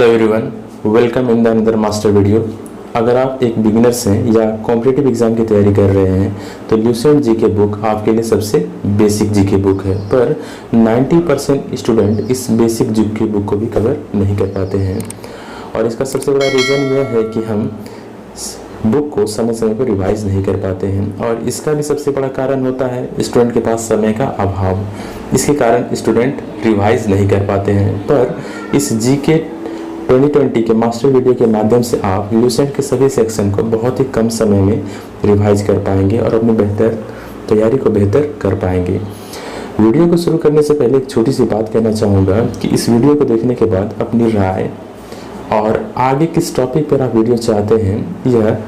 Everyone, welcome in the another master video. अगर आप एक बिगिनर्स हैं या कॉम्पिटिटिव एग्जाम की तैयारी कर रहे हैं तो ल्यूसेंट जीके बुक आपके लिए सबसे बेसिक जीके बुक है। पर 90% स्टूडेंट इस बेसिक जीके बुक को भी कवर नहीं कर पाते हैं और इसका सबसे बड़ा रीज़न यह है कि हम बुक को समय समय पर रिवाइज नहीं कर पाते हैं और इसका भी सबसे बड़ा कारण होता है स्टूडेंट के पास समय का अभाव। इसके कारण स्टूडेंट रिवाइज नहीं कर पाते हैं। पर इस जीके 2020 के मास्टर वीडियो के माध्यम से आप ल्यूसेंट के सभी सेक्शन को बहुत ही कम समय में रिवाइज कर पाएंगे और अपनी तैयारी को बेहतर कर पाएंगे। वीडियो को शुरू करने से पहले एक छोटी सी बात कहना चाहूँगा कि इस वीडियो को देखने के बाद अपनी राय और आगे किस टॉपिक पर आप वीडियो चाहते हैं यह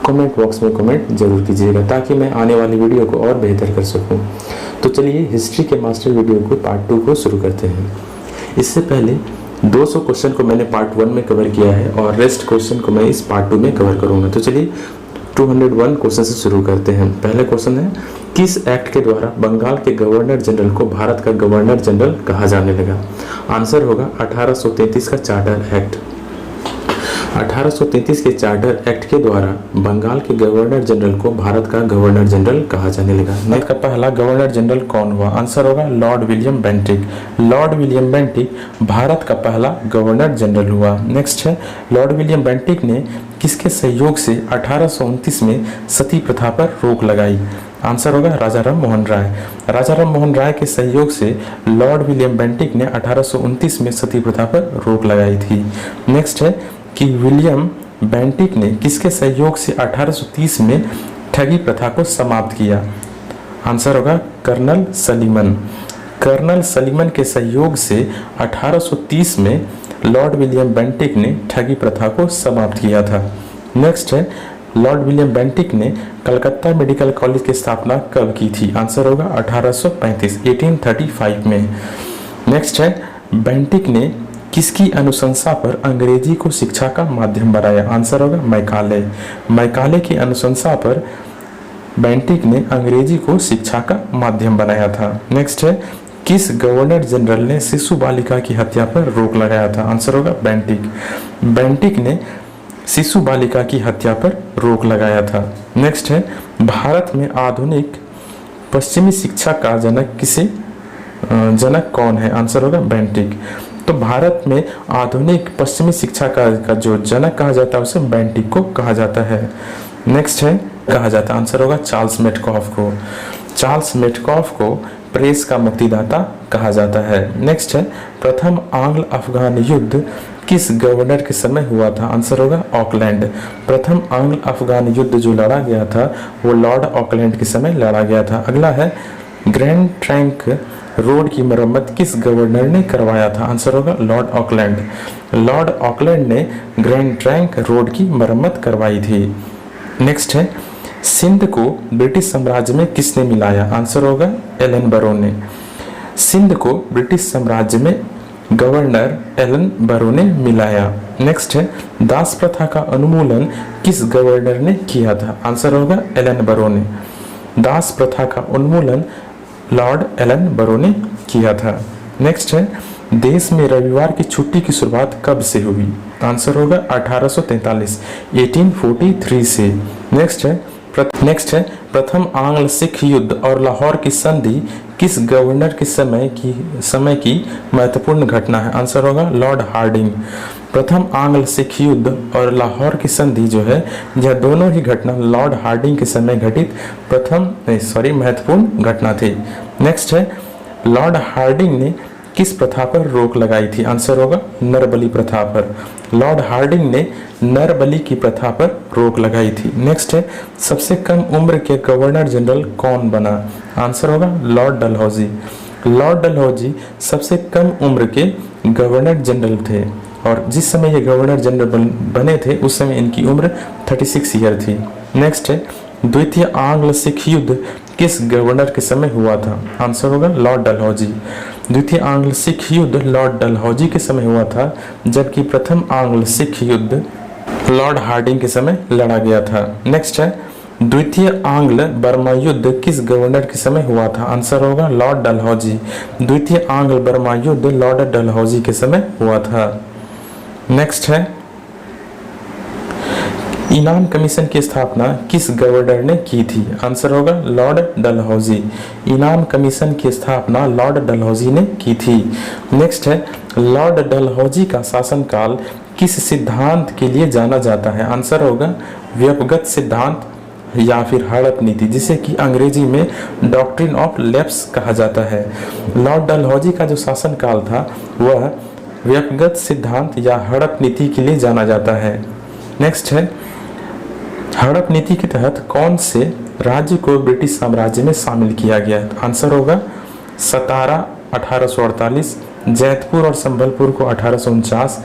कमेंट बॉक्स में कमेंट जरूर कीजिएगा ताकि मैं आने वाली वीडियो को और बेहतर कर सकूं। तो चलिए हिस्ट्री के मास्टर वीडियो को पार्ट 2 को शुरू करते हैं। इससे पहले 200 क्वेश्चन को मैंने पार्ट 1 में कवर किया है और रेस्ट क्वेश्चन को मैं इस पार्ट 2 में कवर करूंगा। तो चलिए 201 क्वेश्चन से शुरू करते हैं। पहला क्वेश्चन है, किस एक्ट के द्वारा बंगाल के गवर्नर जनरल को भारत का गवर्नर जनरल कहा जाने लगा? आंसर होगा 1833 का चार्टर एक्ट। 1833 के चार्टर एक्ट के द्वारा बंगाल के गवर्नर जनरल को भारत का गवर्नर जनरल कहा जाने लगा। भारत का पहला गवर्नर जनरल कौन हुआ? आंसर होगा Lord William Bentinck. Lord William Bentinck Bharat का पहला गवर्नर जनरल हुआ। नेक्स्ट है, लॉर्ड विलियम बेंटिक ने किसके सहयोग से 1829 में सती प्रथा पर रोक लगाई? आंसर होगा राजा राम मोहन राय। राजा राम मोहन राय के सहयोग से लॉर्ड विलियम बेंटिक ने 1829 में सती प्रथा पर रोक लगाई थी। नेक्स्ट है कि विलियम बेंटिक ने किसके सहयोग से 1830 में ठगी प्रथा को समाप्त किया? आंसर होगा कर्नल सलीमन। कर्नल सलीमन के सहयोग से 1830 में लॉर्ड विलियम बेंटिक ने ठगी प्रथा को समाप्त किया था। नेक्स्ट है, लॉर्ड विलियम बेंटिक ने कलकत्ता मेडिकल कॉलेज की स्थापना कब की थी? आंसर होगा 1835 में। नेक्स्ट है, बेंटिक ने किसकी अनुशंसा पर अंग्रेजी को शिक्षा का माध्यम बनाया? आंसर होगा मैकाले। मैकाले की अनुशंसा पर बेंटिक ने अंग्रेजी को शिक्षा का माध्यम बनाया था। नेक्स्ट है, किस गवर्नर जनरल ने शिशु बालिका की हत्या पर रोक लगाया था? आंसर होगा बेंटिक। बेंटिक ने शिशु बालिका की हत्या पर रोक लगाया था। नेक्स्ट है, भारत में आधुनिक पश्चिमी शिक्षा का जनक कौन है? आंसर होगा बेंटिक। तो भारत में आधुनिक पश्चिमी शिक्षा का जो जनक कहा जाता है उसे बेंटिक को कहा जाता है। नेक्स्ट है, कहा जाता है आंसर होगा चार्ल्स मेटकॉफ को। चार्ल्स मेटकॉफ को प्रेस का मुक्तिदाता कहा जाता है। नेक्स्ट है, प्रथम आंग्ल अफगान युद्ध किस गवर्नर के समय हुआ था? आंसर होगा ऑकलैंड। प्रथम आंग्ल अफगान युद्ध जो लड़ा गया था वो लॉर्ड ऑकलैंड के समय लड़ा गया था। अगला है, ग्रैंड ट्रंक रोड की मरम्मत किस गवर्नर ने करवाया था? आंसर होगा लॉर्ड ऑकलैंड। लॉर्ड ऑकलैंड ने ग्रैंड ट्रंक रोड की मरम्मत करवाई थी। नेक्स्ट है, सिंध को ब्रिटिश साम्राज्य में किसने मिलाया? आंसर होगा एलन बरो ने। सिंध को ब्रिटिश साम्राज्य में गवर्नर एलन बरो ने मिलाया। नेक्स्ट है, दास प्रथा का उन्मूलन किस गवर्नर ने किया था? आंसर होगा एलन बरो ने। दास प्रथा का उन्मूलन लॉर्ड एलन बरो ने किया था। नेक्स्ट है, देश में रविवार की छुट्टी की शुरुआत कब से हुई? आंसर होगा 1843 से। नेक्स्ट है, प्रथम आंग्ल सिख युद्ध और लाहौर की संधि किस गवर्नर के समय की महत्वपूर्ण घटना है? आंसर होगा लॉर्ड हार्डिंग। प्रथम आंग्ल सिख युद्ध और लाहौर की संधि जो है यह दोनों ही घटना लॉर्ड हार्डिंग के समय घटित महत्वपूर्ण घटना थी। नेक्स्ट है, लॉर्ड हार्डिंग ने किस प्रथा पर रोक लगाई थी? आंसर होगा नरबली प्रथा पर। लॉर्ड हार्डिंग ने नरबली की प्रथा पर रोक लगाई थी। नेक्स्ट है, सबसे कम उम्र के गवर्नर जनरल कौन बना? आंसर होगा लॉर्ड डलहौजी। लॉर्ड डलहौजी सबसे कम उम्र के गवर्नर जनरल थे और जिस समय ये गवर्नर जनरल बने थे उस समय इनकी उम्र 36 ईयर थी। नेक्स्ट है, द्वितीय आंग्ल सिख युद्ध किस गवर्नर के समय हुआ था? आंसर होगा लॉर्ड डलहौजी। द्वितीय आंग्ल सिख युद्ध लॉर्ड डलहौजी के समय हुआ था जबकि प्रथम आंग्ल सिख युद्ध लॉर्ड हार्डिंग के समय लड़ा गया था। नेक्स्ट है, द्वितीय आंग्ल बर्मा युद्ध किस गवर्नर के समय हुआ था? आंसर होगा लॉर्ड डलहौजी। द्वितीय आंग्ल बर्मा युद्ध लॉर्ड डलहौजी के समय हुआ था। नेक्स्ट है, इनाम कमीशन की स्थापना किस गवर्नर ने की थी? आंसर होगा लॉर्ड डलहौजी। इनाम कमीशन की स्थापना लॉर्ड डलहौजी ने की थी। नेक्स्ट है, लॉर्ड डलहौजी का शासनकाल किस सिद्धांत के लिए जाना जाता है? आंसर होगा व्यपगत सिद्धांत या फिर हड़प नीति, जिसे कि अंग्रेजी में डॉक्ट्रिन ऑफ लैप्स कहा जाता है। लॉर्ड डलहौजी का जो शासनकाल था वह व्यपगत सिद्धांत या हड़प नीति के लिए जाना जाता है। नेक्स्ट है, हड़प नीति के तहत कौन से राज्य को ब्रिटिश साम्राज्य में शामिल किया गया? आंसर होगा सतारा 1848, जैतपुर और संबलपुर को 1849,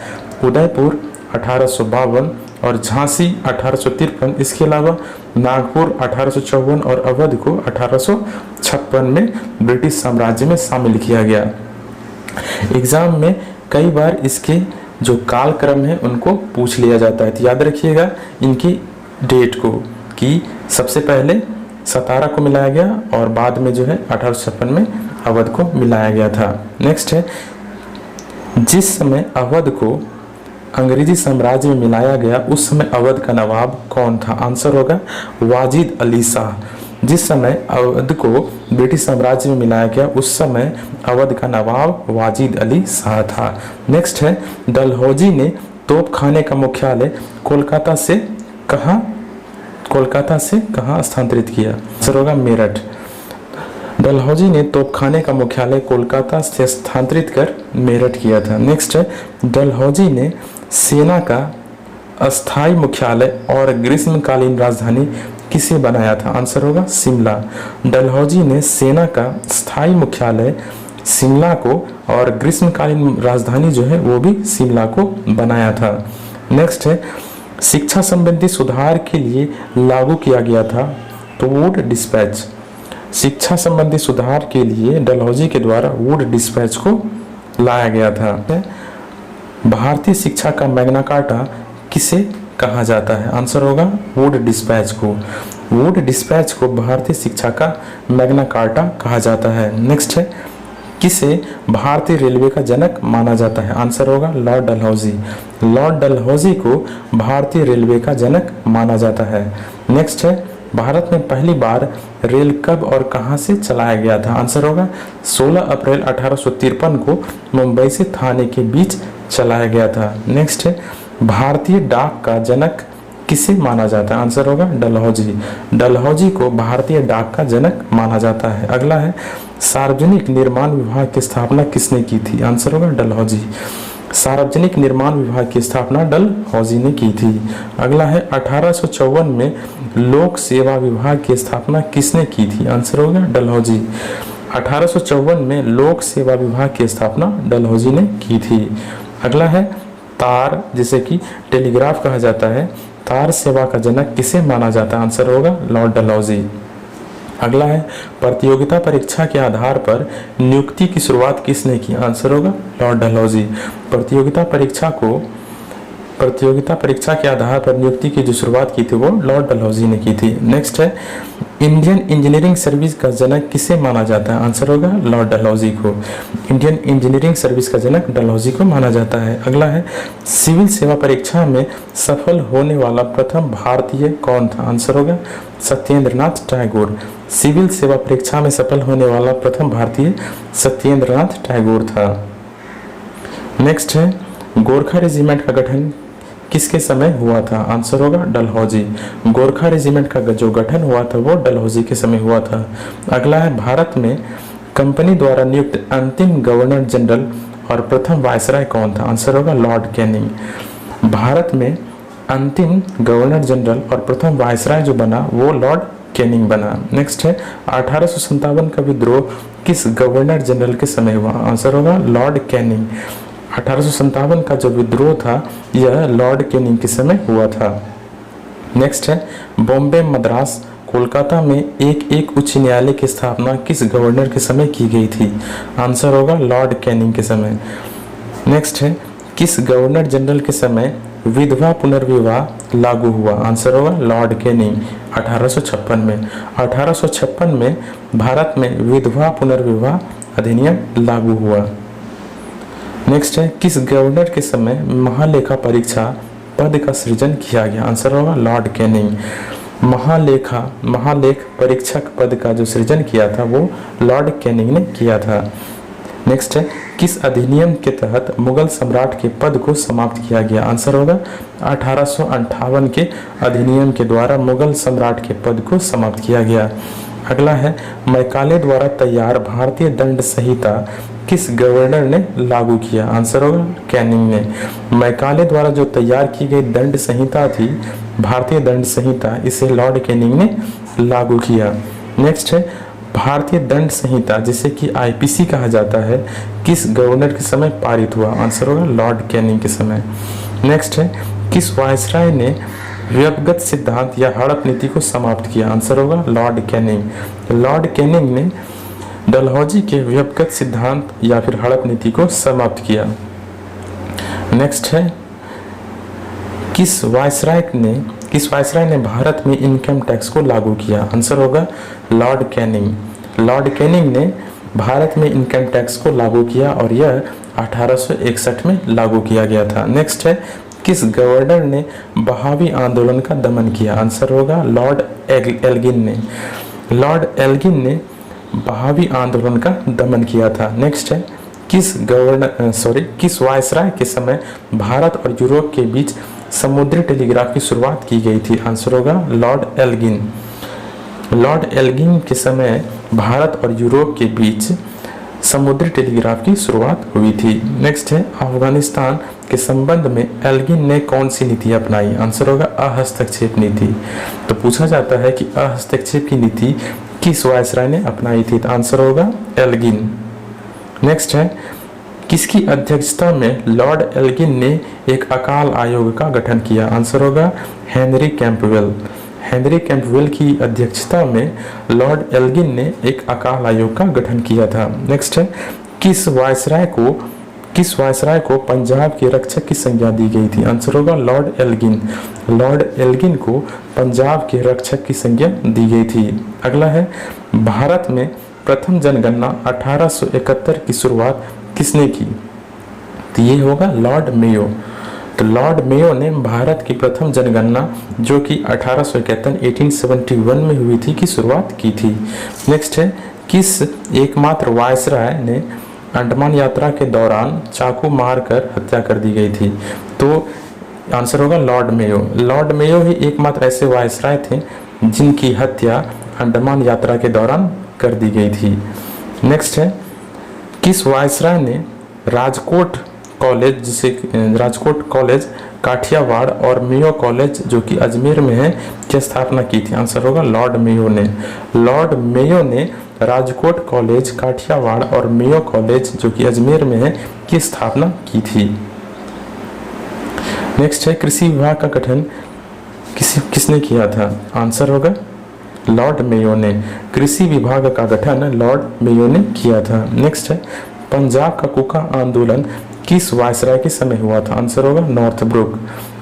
उदयपुर 1852 और झांसी 1853। इसके अलावा नागपुर 1854 और अवध को 1856 में ब्रिटिश साम्राज्य में शामिल किया गया। एग्जाम में कई बार इसके जो कालक्रम है उनको पूछ लिया जाता है, तो याद रखिएगा इनकी डेट को कि सबसे पहले सतारा को मिलाया गया और बाद में जो है 1856 में अवध को मिलाया गया था। नेक्स्ट है, जिस समय अवध को अंग्रेजी साम्राज्य में मिलाया गया उस समय अवध का नवाब कौन था? आंसर होगा वाजिद अली शाह। जिस समय अवध को ब्रिटिश साम्राज्य में मिलाया गया उस समय अवध का नवाब वाजिद अली शाह था। नेक्स्ट है, डलहौजी ने तोपखाने का मुख्यालय कोलकाता से कहाँ स्थानांतरित किया? आंसर होगा मेरठ। डलहौजी ने तोपखाने का मुख्यालय कोलकाता से स्थानांतरित कर मेरठ किया था। नेक्स्ट है, डलहौजी ने सेना का अस्थायी मुख्यालय और ग्रीष्मकालीन राजधानी किसे बनाया था? आंसर होगा शिमला। डलहौजी ने सेना का स्थायी मुख्यालय शिमला को और ग्रीष्मकालीन राजधानी जो है वो भी शिमला को बनाया था। नेक्स्ट है, शिक्षा संबंधी सुधार के लिए लागू किया गया था तो वुड डिस्पैच। शिक्षा संबंधी सुधार के लिए डलहौजी के द्वारा वुड डिस्पैच को लाया गया था। भारतीय शिक्षा का मैग्ना कार्टा किसे कहा जाता है? आंसर होगा वुड डिस्पैच को। वुड डिस्पैच को भारतीय शिक्षा का मैग्ना कार्टा कहा जाता है। नेक्स्ट है, किसे भारतीय रेलवे का जनक माना जाता है? आंसर होगा लॉर्ड डलहौजी। लॉर्ड डलहौजी को भारतीय रेलवे का जनक माना जाता है। नेक्स्ट है, भारत में पहली बार रेल कब और कहां से चलाया गया था? आंसर होगा 16 अप्रैल 1853 को मुंबई से थाने के बीच चलाया गया था। नेक्स्ट है, भारतीय डाक का जनक किसे माना जाता है? आंसर होगा डलहौजी। डलहौजी को भारतीय डाक का जनक माना जाता है। अगला है, सार्वजनिक निर्माण विभाग की स्थापना किसने की थी? आंसर होगा डलहौजी। सार्वजनिक निर्माण विभाग की स्थापना डलहौजी ने की थी। अगला है, 1854 में लोक सेवा विभाग की स्थापना किसने की थी? आंसर होगा डलहौजी। 1854 में लोक सेवा विभाग की स्थापना डलहौजी ने की थी। अगला है, तार जिसे कि टेलीग्राफ कहा जाता है, तार सेवा का जनक किसे माना जाता है? आंसर होगा लॉर्ड डलहौजी। अगला है, प्रतियोगिता परीक्षा के आधार पर नियुक्ति की शुरुआत किसने की? आंसर होगा लॉर्ड डलहौजी। प्रतियोगिता परीक्षा के आधार पर नियुक्ति की जो शुरुआत की थी वो लॉर्ड डलहौजी ने की थी। नेक्स्ट है, इंडियन इंजीनियरिंग सर्विस का जनक किसे माना जाता है? आंसर होगा लॉर्ड डलहौजी को। इंडियन इंजीनियरिंग सर्विस का जनक डलहौजी को माना जाता है। अगला है, सिविल सेवा परीक्षा में सफल होने वाला प्रथम भारतीय कौन था? आंसर होगा सत्येंद्रनाथ टैगोर। सिविल सेवा परीक्षा में सफल होने वाला प्रथम भारतीय सत्येंद्रनाथ टैगोर था। नेक्स्ट है, गोरखा रेजिमेंट का गठन किसके समय हुआ था? आंसर होगा डलहौजी। गोरखा रेजिमेंट का जो गठन हुआ था वो डलहौजी के समय हुआ था। अगला है, भारत में कंपनी द्वारा नियुक्त अंतिम गवर्नर जनरल और प्रथम वायसराय कौन था? आंसर होगा लॉर्ड कैनिंग। भारत में अंतिम गवर्नर जनरल और प्रथम वायसराय जो बना वो लॉर्ड कैनिंग बना। नेक्स्ट है, 1857 का विद्रोह किस गवर्नर जनरल के समय हुआ? आंसर होगा लॉर्ड कैनिंग। 1857 का जो विद्रोह था यह लॉर्ड कैनिंग के समय हुआ था। नेक्स्ट है, बॉम्बे, मद्रास, कोलकाता में एक उच्च न्यायालय की स्थापना किस गवर्नर के समय की गई थी? आंसर होगा लॉर्ड कैनिंग के समय। नेक्स्ट है, किस गवर्नर जनरल के समय विधवा पुनर्विवाह लागू हुआ? आंसर होगा लॉर्ड कैनिंग 1856 में। 1856 में भारत में विधवा पुनर्विवाह अधिनियम लागू हुआ। नेक्स्ट है किस गवर्नर के समय महालेखा परीक्षा पद का सृजन किया गया? आंसर होगा लॉर्ड कैनिंग। महालेख परीक्षक पद का जो सृजन किया था वो लॉर्ड कैनिंग ने किया था। नेक्स्ट है किस अधिनियम के तहत मुगल सम्राट के पद को समाप्त किया गया? आंसर होगा 1858 के अधिनियम के द्वारा मुगल सम्राट के पद को समाप्त किया गया। अगला है मैकाले द्वारा तैयार भारतीय दंड संहिता किस गवर्नर ने लागू किया? आंसर होगा कैनिंग ने। मैकाले द्वारा जो तैयार की गई दंड संहिता थी, भारतीय दंड संहिता, इसे लॉर्ड कैनिंग ने लागू किया। नेक्स्ट है भारतीय दंड संहिता जिसे कि आईपीसी कहा जाता है किस गवर्नर के समय पारित हुआ? आंसर होगा लॉर्ड कैनिंग के समय। नेक्स्ट है किस वायसराय ने व्यक्तिगत सिद्धांत या हड़प नीति को समाप्त किया? आंसर होगा लॉर्ड कैनिंग। लॉर्ड कैनिंग ने डलहौजी के व्यक्तिगत सिद्धांत या फिर हड़प नीति को समाप्त किया। नेक्स्ट है किस वायसराय ने भारत में इनकम टैक्स को लागू किया? आंसर होगा लॉर्ड कैनिंग। लॉर्ड कैनिंग ने भारत में इनकम टैक्स को लागू किया और यह 1861 में लागू किया गया था। नेक्स्ट है किस गवर्नर ने बहावी आंदोलन का दमन किया? आंसर होगा लॉर्ड एल्गिन ने। लॉर्ड एल्गिन ने बहावी आंदोलन का दमन किया था। नेक्स्ट है किस वायसराय के समय भारत और यूरोप के बीच समुद्री टेलीग्राफ की शुरुआत की गई थी? आंसर होगा लॉर्ड एल्गिन। लॉर्ड एल्गिन के समय भारत और यूरोप के बीच समुद्री टेलीग्राफ की शुरुआत हुई थी। नेक्स्ट है अफगानिस्तान के संबंध में एल्गिन ने कौन सी नीति अपनाई? आंसर होगा अहस्तक्षेप नीति। तो पूछा जाता है कि अहस्तक्षेप की नीति किस वायसराय ने अपनाई थी? तो आंसर होगा एल्गिन। नेक्स्ट है किसकी अध्यक्षता में लॉर्ड एल्गिन ने एक अकाल आयोग का गठन किया? आंसर होगा हेनरी कैंपवेल। हेनरी कैंपवेल की अध्यक्षता में लॉर्ड एल्गिन ने एक अकाल आयोग का गठन किया था। नेक्स्ट है किस वायसराय को पंजाब के रक्षक की संज्ञा दी गई थी? आंसर होगा लॉर्ड एल्गिन। लॉर्ड एल्गिन को पंजाब के रक्षक की संज्ञा दी गई थी। अगला है भारत में प्रथम जनगणना 1871 की शुरुआत किसने की? तो ये होगा लॉर्ड मेयो। तो लॉर्ड मेयो ने भारत की प्रथम जनगणना जो कि 1871 में हुई थी की शुरुआत की थी। नेक्स्ट है किस एकमात्र वायसराय ने अंडमान यात्रा के दौरान चाकू मारकर हत्या कर दी गई थी? तो आंसर होगा लॉर्ड मेयो। लॉर्ड मेयो ही एकमात्र ऐसे वायसराय थे जिनकी हत्या अंडमान यात्रा के दौरान कर दी गई थी। नेक्स्ट है किस वायसराय ने राजकोट कॉलेज काठियावाड़ और मेयो कॉलेज जो कि अजमेर में है की स्थापना की थी? आंसर होगा लॉर्ड मेयो ने। लॉर्ड मेयो ने राजकोट कॉलेज काठियावाड़ और मेयो कॉलेज जो कि अजमेर में है की स्थापना की थी। नेक्स्ट है कृषि विभाग का गठन किसने किया था? आंसर होगा लॉर्ड मेयो ने। कृषि विभाग का गठन लॉर्ड मेयो ने किया था। नेक्स्ट है पंजाब का कुका आंदोलन किस वायसराय के समय हुआ था? आंसर होगा नॉर्थब्रुक।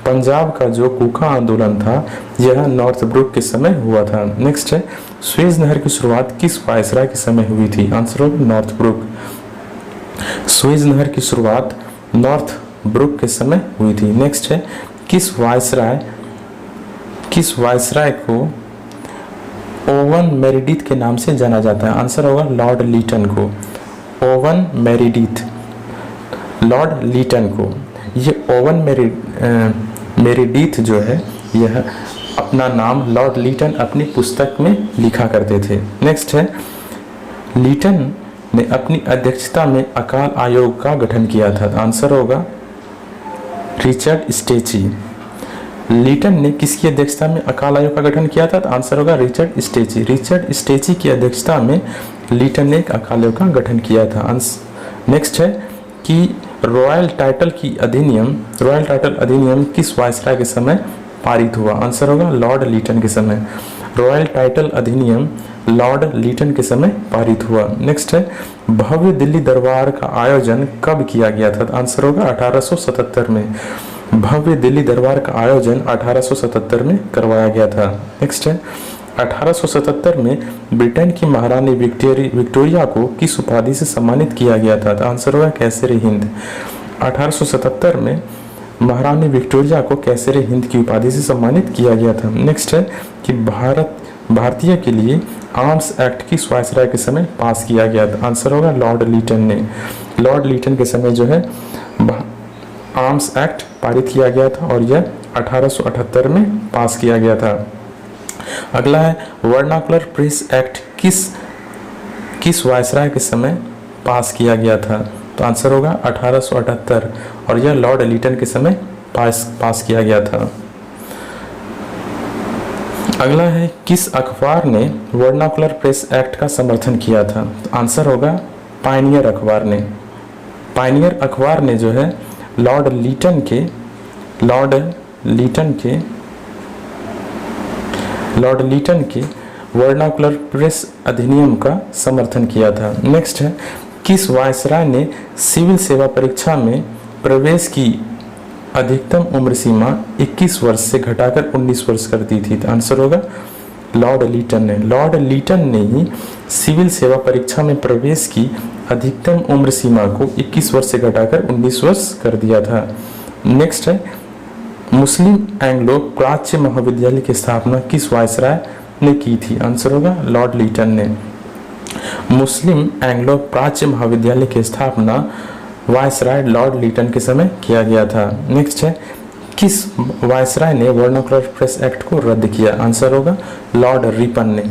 पंजाब का जो कुका आंदोलन था यह नॉर्थब्रुक के समय हुआ था। नेक्स्ट है सुएज नहर की शुरुआत किस वायसराय के समय हुई थी? आंसर होगा नॉर्थब्रुक। सुएज नहर की शुरुआत नॉर्थब्रुक के समय हुई थी। नेक्स्ट है किस वायसराय को ओवन मेरिडिथ के नाम से जाना जाता है? आंसर होगा लॉर्ड लीटन को। ओवन मेरिडिथ, लॉर्ड लीटन को। ये ओवन मेरिडिथ जो है यह अपना नाम लॉर्ड लीटन अपनी पुस्तक में लिखा करते थे। नेक्स्ट है लीटन ने अपनी अध्यक्षता में अकाल आयोग का गठन किया था? आंसर होगा रिचर्ड स्टेची। लीटन ने किसकी अध्यक्षता में अकाल आयोग का गठन किया था? तो आंसर होगा रिचर्ड स्टेची। रिचर्ड स्टेची की अध्यक्षता में लीटन ने एक अकाल आयोग का गठन किया था। नेक्स्ट है कि रॉयल टाइटल अधिनियम किस वायसराय के समय पारित हुआ? आंसर होगा लॉर्ड लीटन के समय। रॉयल टाइटल अधिनियम लॉर्ड लीटन के समय पारित हुआ। नेक्स्ट है भव्य दिल्ली दरबार का आयोजन कब किया गया था? आंसर होगा 1877 में। भव्य दिल्ली दरबार का आयोजन 1877 में करवाया गया था। नेक्स्ट है 1877 में ब्रिटेन की महारानी विक्टोरिया को किस उपाधि से सम्मानित किया गया था? आंसर होगा कैसर हिंद। 1877 में महारानी विक्टोरिया को कैसरे हिंद की उपाधि से सम्मानित किया गया था। नेक्स्ट है कि भारतीय के लिए आर्म्स एक्ट किस वायसराय के समय पास किया गया था? आंसर होगा लॉर्ड लीटन ने। लॉर्ड लीटन के समय जो है आर्म्स एक्ट पारित किया गया था और यह 1878 में पास किया गया था। अगला है वर्नाकुलर प्रेस एक्ट किस वायसराय के समय पास किया गया था? तो आंसर होगा 1878 और यह लॉर्ड लीटन के समय पास किया गया था। अगला है किस अखबार ने वर्नाकुलर प्रेस एक्ट का समर्थन किया था? तो आंसर होगा पायनियर अखबार ने। पायनियर अखबार ने जो है लॉर्ड लीटन के वर्नाकुलर प्रेस अधिनियम का समर्थन किया था। नेक्स्ट है किस वायसराय ने सिविल सेवा परीक्षा में प्रवेश की अधिकतम उम्र सीमा 21 वर्ष से घटाकर 19 वर्ष कर दी थी? तो आंसर होगा लॉर्ड लीटन ने। लॉर्ड लीटन ने ही सिविल सेवा परीक्षा में प्रवेश की अधिकतम उम्र सीमा को 21 वर्ष से घटाकर 19 वर्ष कर दिया था। नेक्स्ट है मुस्लिम एंग्लो प्राच्य महाविद्यालय की स्थापना किस वायसराय ने की थी? आंसर होगा लॉर्ड लीटन ने। मुस्लिम एंग्लो प्राच्य महाविद्यालय की स्थापना वायसराय लॉर्ड लीटन के समय किया गया था। नेक्स्ट है किस वायसराय ने वर्नाकुलर प्रेस एक्ट को रद्द किया? आंसर होगा लॉर्ड रिपन ने।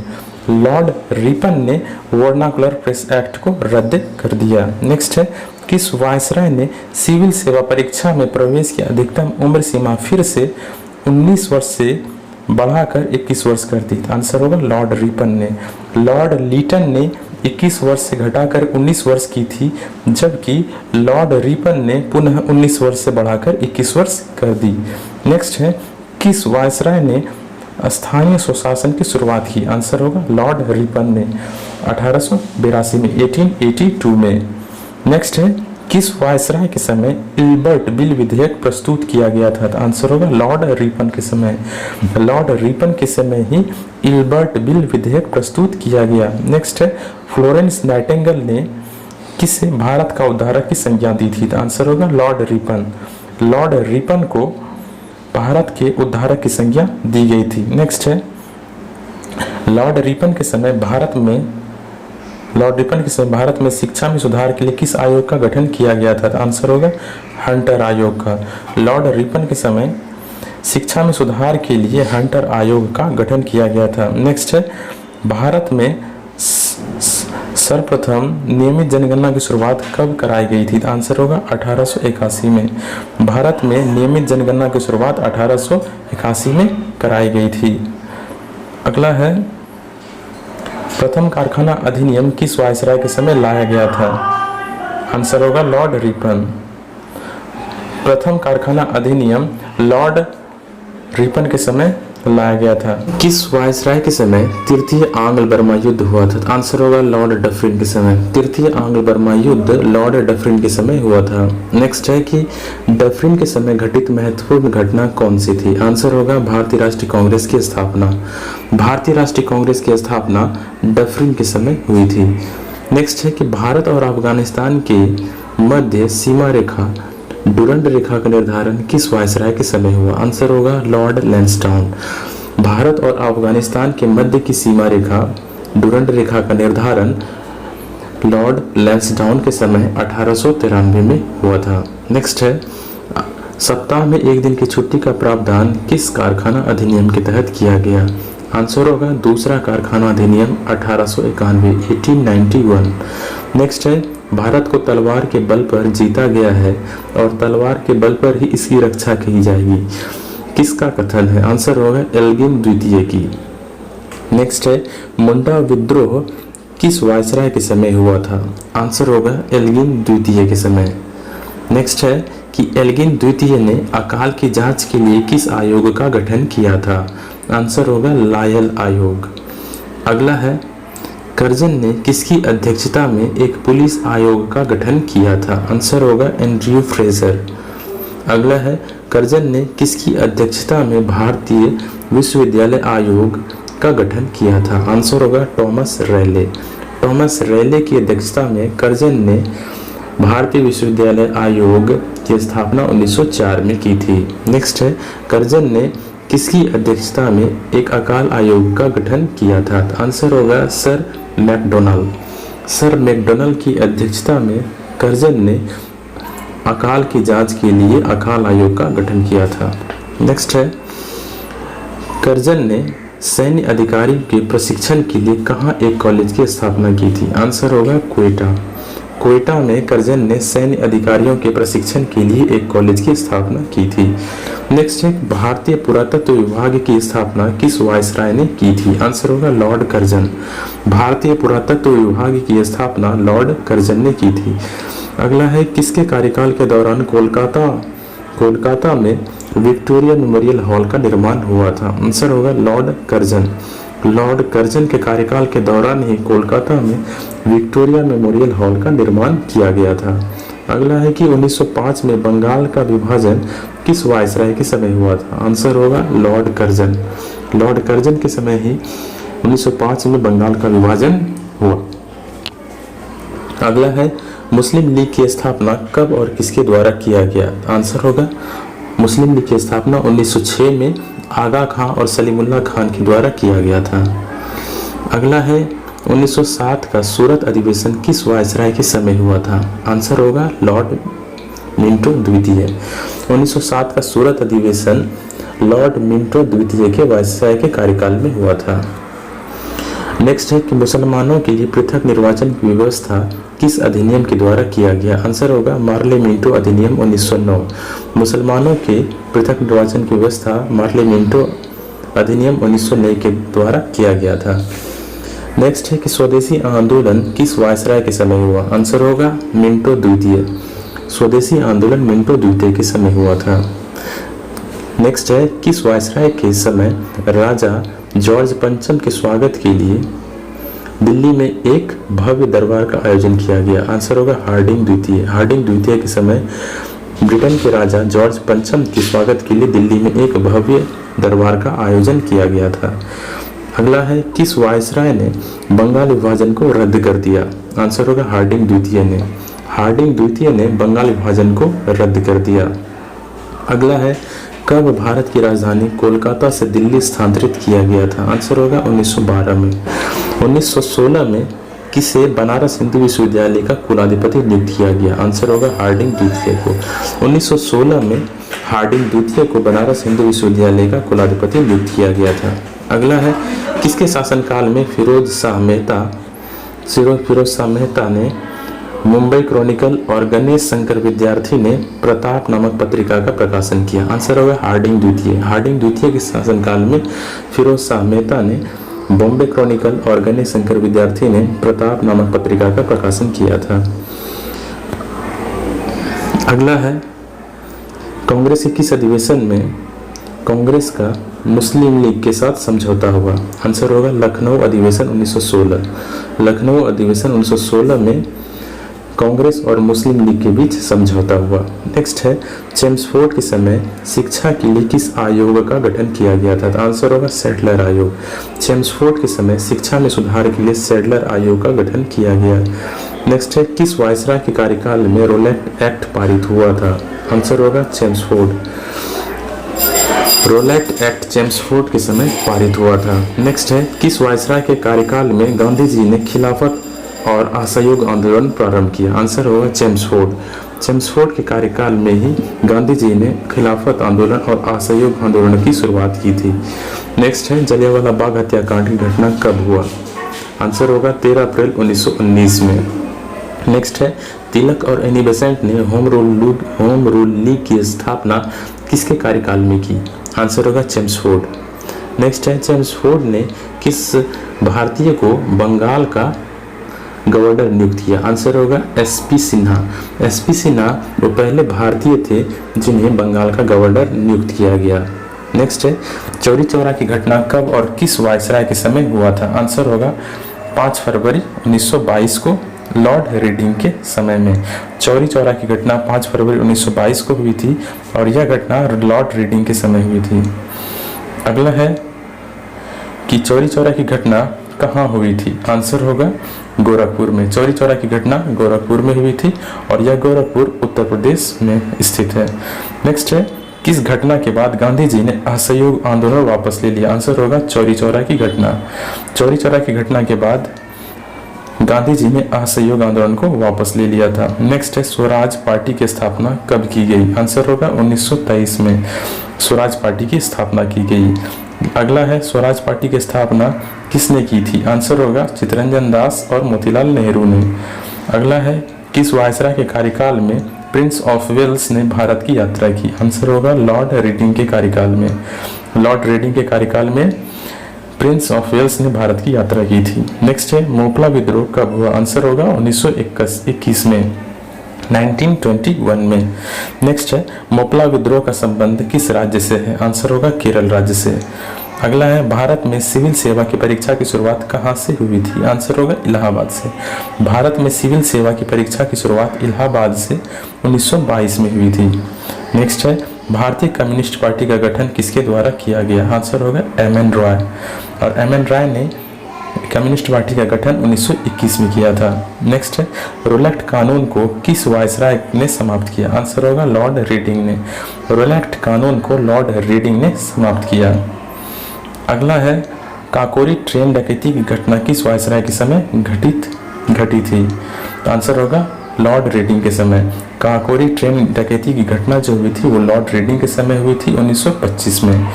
लॉर्ड रिपन ने वर्नाकुलर प्रेस एक्ट को रद्द कर दिया। नेक्स्ट है किस वायसराय ने सिविल सेवा परीक्षा में प्रवेश की अधिकतम उम्र सीमा फिर से 19 वर्ष से बढ़ाकर 21 वर्ष कर दी? आंसर होगा लॉर्ड रिपन ने। लॉर्ड लीटन ने 21 वर्ष से घटाकर 19 वर्ष की थी, जबकि लॉर्ड रिपन ने पुनः 19 वर्ष से बढ़ाकर 21 वर्ष कर दी। नेक्स्ट है किस वायसराय ने स्थानीय स्वशासन की शुरुआत की? आंसर होगा लॉर्ड रिपन ने 1882 में 1882 में। नेक्स्ट है किस वायसराय के समय इल्बर्ट बिल विधेयक प्रस्तुत किया गया था? आंसर होगा लॉर्ड रिपन के समय। लॉर्ड रिपन के समय ही इल्बर्ट बिल विधेयक प्रस्तुत किया गया। नेक्स्ट है फ्लोरेंस नाइटिंगेल ने किसे भारत का उद्धारक की संज्ञा दी थी? आंसर होगा लॉर्ड रिपन। लॉर्ड रिपन को भारत के उद्धारक की संज्ञा दी गई थी। नेक्स्ट है लॉर्ड रिपन के समय भारत में शिक्षा में सुधार के लिए किस आयोग का गठन किया गया था? आंसर होगा हंटर आयोग का। लॉर्ड रिपन के समय शिक्षा में सुधार के लिए हंटर आयोग का गठन किया गया था। नेक्स्ट है भारत में सर्वप्रथम नियमित जनगणना की शुरुआत कब कराई गई थी? आंसर होगा 1881 में। भारत में नियमित जनगणना की शुरुआत 1881 में कराई गई थी। अगला है प्रथम कारखाना अधिनियम किस वायसराय के समय लाया गया था? आंसर होगा लॉर्ड रिपन। प्रथम कारखाना अधिनियम लॉर्ड रिपन के समय लाया गया था। किस वायसराय के समय तृतीय आंग्ल बर्मा युद्ध हुआ था? आंसर होगा लॉर्ड डफरिन के समय। तृतीय आंग्ल बर्मा युद्ध लॉर्ड डफरिन के समय हुआ था। नेक्स्ट है कि डफरिन के समय घटित महत्वपूर्ण घटना कौन सी थी? आंसर होगा भारतीय राष्ट्रीय कांग्रेस की स्थापना। भारतीय राष्ट्रीय कांग्रेस की स्थापना डफरिन के समय हुई थी। नेक्स्ट है कि भारत और अफगानिस्तान के मध्य सीमा रेखा डुरंड रेखा का निर्धारण किस वायसराय के समय हुआ? आंसर होगा लॉर्ड लैंसडाउन। भारत और अफगानिस्तान के मध्य की सीमा रेखा डुरंड रेखा का निर्धारण लॉर्ड लैंसडाउन के समय 1893 में हुआ था। नेक्स्ट है सप्ताह में एक दिन की छुट्टी का प्रावधान किस कारखाना अधिनियम के तहत किया गया? आंसर होगा दूसरा कारखाना अधिनियम 1891। नेक्स्ट है भारत को तलवार के बल पर जीता गया है और तलवार के बल पर ही इसकी रक्षा की जाएगी, किसका कथन है? आंसर होगा एल्गिन द्वितीय की। नेक्स्ट है मुंडा विद्रोह किस वायसराय के समय हुआ था? आंसर होगा एल्गिन द्वितीय के समय। नेक्स्ट है कि एल्गिन द्वितीय ने अकाल की जांच के लिए किस आयोग का गठन किया था? आंसर होगा लायल आयोग। अगला है कर्जन ने किसकी अध्यक्षता में एक पुलिस आयोग का गठन किया था? आंसर होगा एंड्रयू फ्रेजर। अगला है कर्जन ने किसकी अध्यक्षता में भारतीय विश्वविद्यालय आयोग का गठन किया था? आंसर होगा टॉमस रैले। टॉमस रैले की अध्यक्षता में कर्जन ने भारतीय विश्वविद्यालय आयोग की स्थापना 1904 में की थी। नेक्स्ट है, कर्जन ने किसकी अध्यक्षता में एक अकाल आयोग का गठन किया था? आंसर होगा सर मैकडोनाल्ड। सर मैकडोनाल्ड की अध्यक्षता में कर्जन ने अकाल की जांच के लिए अकाल आयोग का गठन किया था। नेक्स्ट है, कर्जन ने सैन्य अधिकारी के प्रशिक्षण के लिए कहाँ एक कॉलेज की स्थापना की थी? आंसर होगा क्वेटा। क्वेटा में कर्जन ने सैन्य अधिकारियों के प्रशिक्षण के लिए एक कॉलेज की स्थापना की थी। नेक्स्ट है, भारतीय पुरातत्व विभाग की स्थापना किस वायसराय ने की थी? आंसर होगा लॉर्ड कर्जन। भारतीय पुरातत्व विभाग की स्थापना लॉर्ड कर्जन ने की थी। अगला है, किसके कार्यकाल के दौरान कोलकाता में विक्टोरिया मेमोरियल हॉल का निर्माण हुआ था? आंसर होगा लॉर्ड कर्जन। लॉर्ड कर्जन के कार्यकाल के दौरान ही कोलकाता में विक्टोरिया मेमोरियल हॉल का निर्माण किया गया था। अगला है कि 1905 में बंगाल का विभाजन किस वायसराय के समय हुआ था? आंसर होगा लॉर्ड कर्जन। लॉर्ड कर्जन के समय ही 1905 में बंगाल का विभाजन हुआ। अगला है, मुस्लिम लीग की स्थापना कब और किसके द्वारा किया गया? आंसर होगा मुस्लिम लीग की स्थापना 1906 में आगा खां और सलीमुल्लाह खान के द्वारा किया गया था। अगला है, 1907 का सूरत अधिवेशन किस वायसराय के समय हुआ था? आंसर होगा लॉर्ड मिंटो द्वितीय। 1907 का सूरत अधिवेशन लॉर्ड मिंटो द्वितीय के वायसराय के कार्यकाल में हुआ था। नेक्स्ट है कि मुसलमानों के लिए पृथक निर्वाचन की व्यवस्था किस अधिनियम के द्वारा किया गया? आंसर होगा मार्ले मिंटो अधिनियम 1909। मुसलमानों के पृथक निर्वाचन की व्यवस्था मार्ले मिंटो अधिनियम 1909 के द्वारा किया गया था। नेक्स्ट है कि स्वदेशी आंदोलन किस वायसराय के समय हुआ? आंसर होगा मिंटो द्वितीय। स्वदेशी आंदोलन मिंटो द्वितीय के समय हुआ था। नेक्स्ट है, किस वायसराय के समय राजा जॉर्ज पंचम के स्वागत के लिए दिल्ली में एक भव्य दरबार का आयोजन किया गया? आंसर होगा हार्डिंग द्वितीय। हार्डिंग द्वितीय के समय ब्रिटेन के राजा जॉर्ज पंचम के स्वागत के लिए दिल्ली में एक भव्य दरबार का आयोजन किया गया था। अगला है, किस वायसराय ने बंगाल विभाजन को रद्द कर दिया? आंसर होगा हार्डिंग द्वितीय ने। हार्डिंग द्वितीय ने बंगाल विभाजन को रद्द कर दिया। अगला है, कब भारत की राजधानी कोलकाता से दिल्ली स्थानांतरित किया गया था? आंसर होगा 1912 में। 1916 में किसे बनारस हिंदू विश्वविद्यालय का कुलाधिपति नियुक्त किया गया? आंसर होगा हार्डिंग द्वितीय को। 1916 में हार्डिंग द्वितीय को बनारस हिंदू विश्वविद्यालय का कुलाधिपति नियुक्त किया गया था। अगला है, किसके शासनकाल में फिरोज शाह मेहता ने मुंबई क्रॉनिकल और गणेश शंकर विद्यार्थी ने प्रताप नामक पत्रिका का प्रकाशन किया? आंसर होगा हार्डिंग द्वितीय। हार्डिंग द्वितीय के शासनकाल में फिरोज शाह मेहता ने बॉम्बे क्रॉनिकल और गणेश शंकर विद्यार्थी ने प्रताप नामक पत्रिका का प्रकाशन किया था। अगला है, कांग्रेस के किस अधिवेशन में कांग्रेस का मुस्लिम लीग के साथ समझौता हुआ? आंसर होगा लखनऊ अधिवेशन 1916। लखनऊ अधिवेशन 1916 में कांग्रेस और मुस्लिम लीग के बीच समझौता हुआ। नेक्स्ट है, चेम्सफोर्ड के समय शिक्षा के लिए किस आयोग का गठन किया गया था? आंसर होगा सैडलर आयोग। चेम्सफोर्ड के समय शिक्षा में सुधार के लिए सैडलर आयोग का गठन किया गया। नेक्स्ट है, किस वायसराय के कार्यकाल में रोलेट एक्ट पारित हुआ था? आंसर होगा चेम्सफोर्ड। रोलेट एक्ट चेम्सफोर्ड के समय पारित हुआ था। नेक्स्ट है, किस वायसराय के कार्यकाल में गांधी जी ने खिलाफत और असहयोग आंदोलन प्रारंभ किया? आंसर होगा चेम्सफोर्ड। चेम्सफोर्ड के कार्यकाल में ही गांधी जी ने खिलाफत आंदोलन और असहयोग आंदोलन की शुरुआत की थी। नेक्स्ट है, जलियांवाला बाग हत्याकांड की घटना कब हुआ? आंसर होगा 13 अप्रैल 1919 में। नेक्स्ट है, तिलक और एनी बेसेंट ने होम रूल लीग की स्थापना किसके कार्यकाल में की? आंसर होगा चेम्सफोर्ड। नेक्स्ट है, चेम्सफोर्ड ने किस भारतीय को बंगाल का गवर्नर नियुक्त किया? आंसर होगा एसपी सिन्हा। एसपी सिन्हा वो पहले भारतीय थे जिन्हें बंगाल का गवर्नर नियुक्त किया गया। नेक्स्ट है, चौरी चौरा की घटना कब और किस वायसराय के समय हुआ था? आंसर होगा 5 फरवरी 1922 को लॉर्ड रीडिंग के समय में। चौरी चौरा की घटना 5 फरवरी 1922 को हुई थी और यह घटना लॉर्ड रीडिंग के समय हुई थी। अगला है कि चौरी चौरा की घटना कहाँ हुई थी? आंसर होगा गोरखपुर में। चौरी चौरा की घटना गोरखपुर में हुई थी और यह गोरखपुर उत्तर प्रदेश में स्थित है। नेक्स्ट है, किस घटना के बाद गांधी जी ने असहयोग आंदोलन वापस ले लिया? आंसर होगा चौरी चौरा की घटना। चौरी चौरा की घटना के बाद गांधी जी ने असहयोग आंदोलन को वापस ले लिया था। नेक्स्ट है, स्वराज पार्टी की स्थापना कब की गई? आंसर होगा 1923 में स्वराज पार्टी की स्थापना की गई। अगला है, स्वराज पार्टी की स्थापना किसने की थी? आंसर होगा चित्तरंजन दास और मोतीलाल नेहरू ने। अगला है, किस वायसराय के कार्यकाल में प्रिंस ऑफ वेल्स ने भारत की यात्रा की? आंसर होगा लॉर्ड रेडिंग के कार्यकाल में। लॉर्ड रेडिंग के कार्यकाल में प्रिंस ऑफ वेल्स ने भारत की यात्रा की थी। नेक्स्ट है, मोपला विद्रोह कब हुआ? आंसर होगा 1921 में, 1921 में। नेक्स्ट है, मोपला विद्रोह का संबंध किस राज्य से है? आंसर होगा केरल राज्य से। अगला है, भारत में सिविल सेवा की परीक्षा की शुरुआत कहाँ से हुई थी? आंसर होगा इलाहाबाद से। भारत में सिविल सेवा की परीक्षा की शुरुआत इलाहाबाद से 1922 में हुई थी। नेक्स्ट है, भारतीय कम्युनिस्ट पार्टी का गठन किसके द्वारा किया गया? आंसर होगा एम.एन. रॉय। और एम.एन. रॉय ने कम्युनिस्ट पार्टी का गठन 1921 में किया था। नेक्स्ट है, रोलेक्ट कानून को किस वायसराय ने समाप्त किया? आंसर होगा लॉर्ड रेडिंग ने। रोलेक्ट कानून को लॉर्ड रेडिंग ने समाप्त किया। अगला है, काकोरी ट्रेन डकैती की घटना किस वायसराय के समय घटी थी? तो आंसर होगा लॉर्ड रेडिंग के समय। काकोरी ट्रेन डकैती की घटना जो हुई थी वो लॉर्ड रेडिंग के समय हुई थी 1925 में।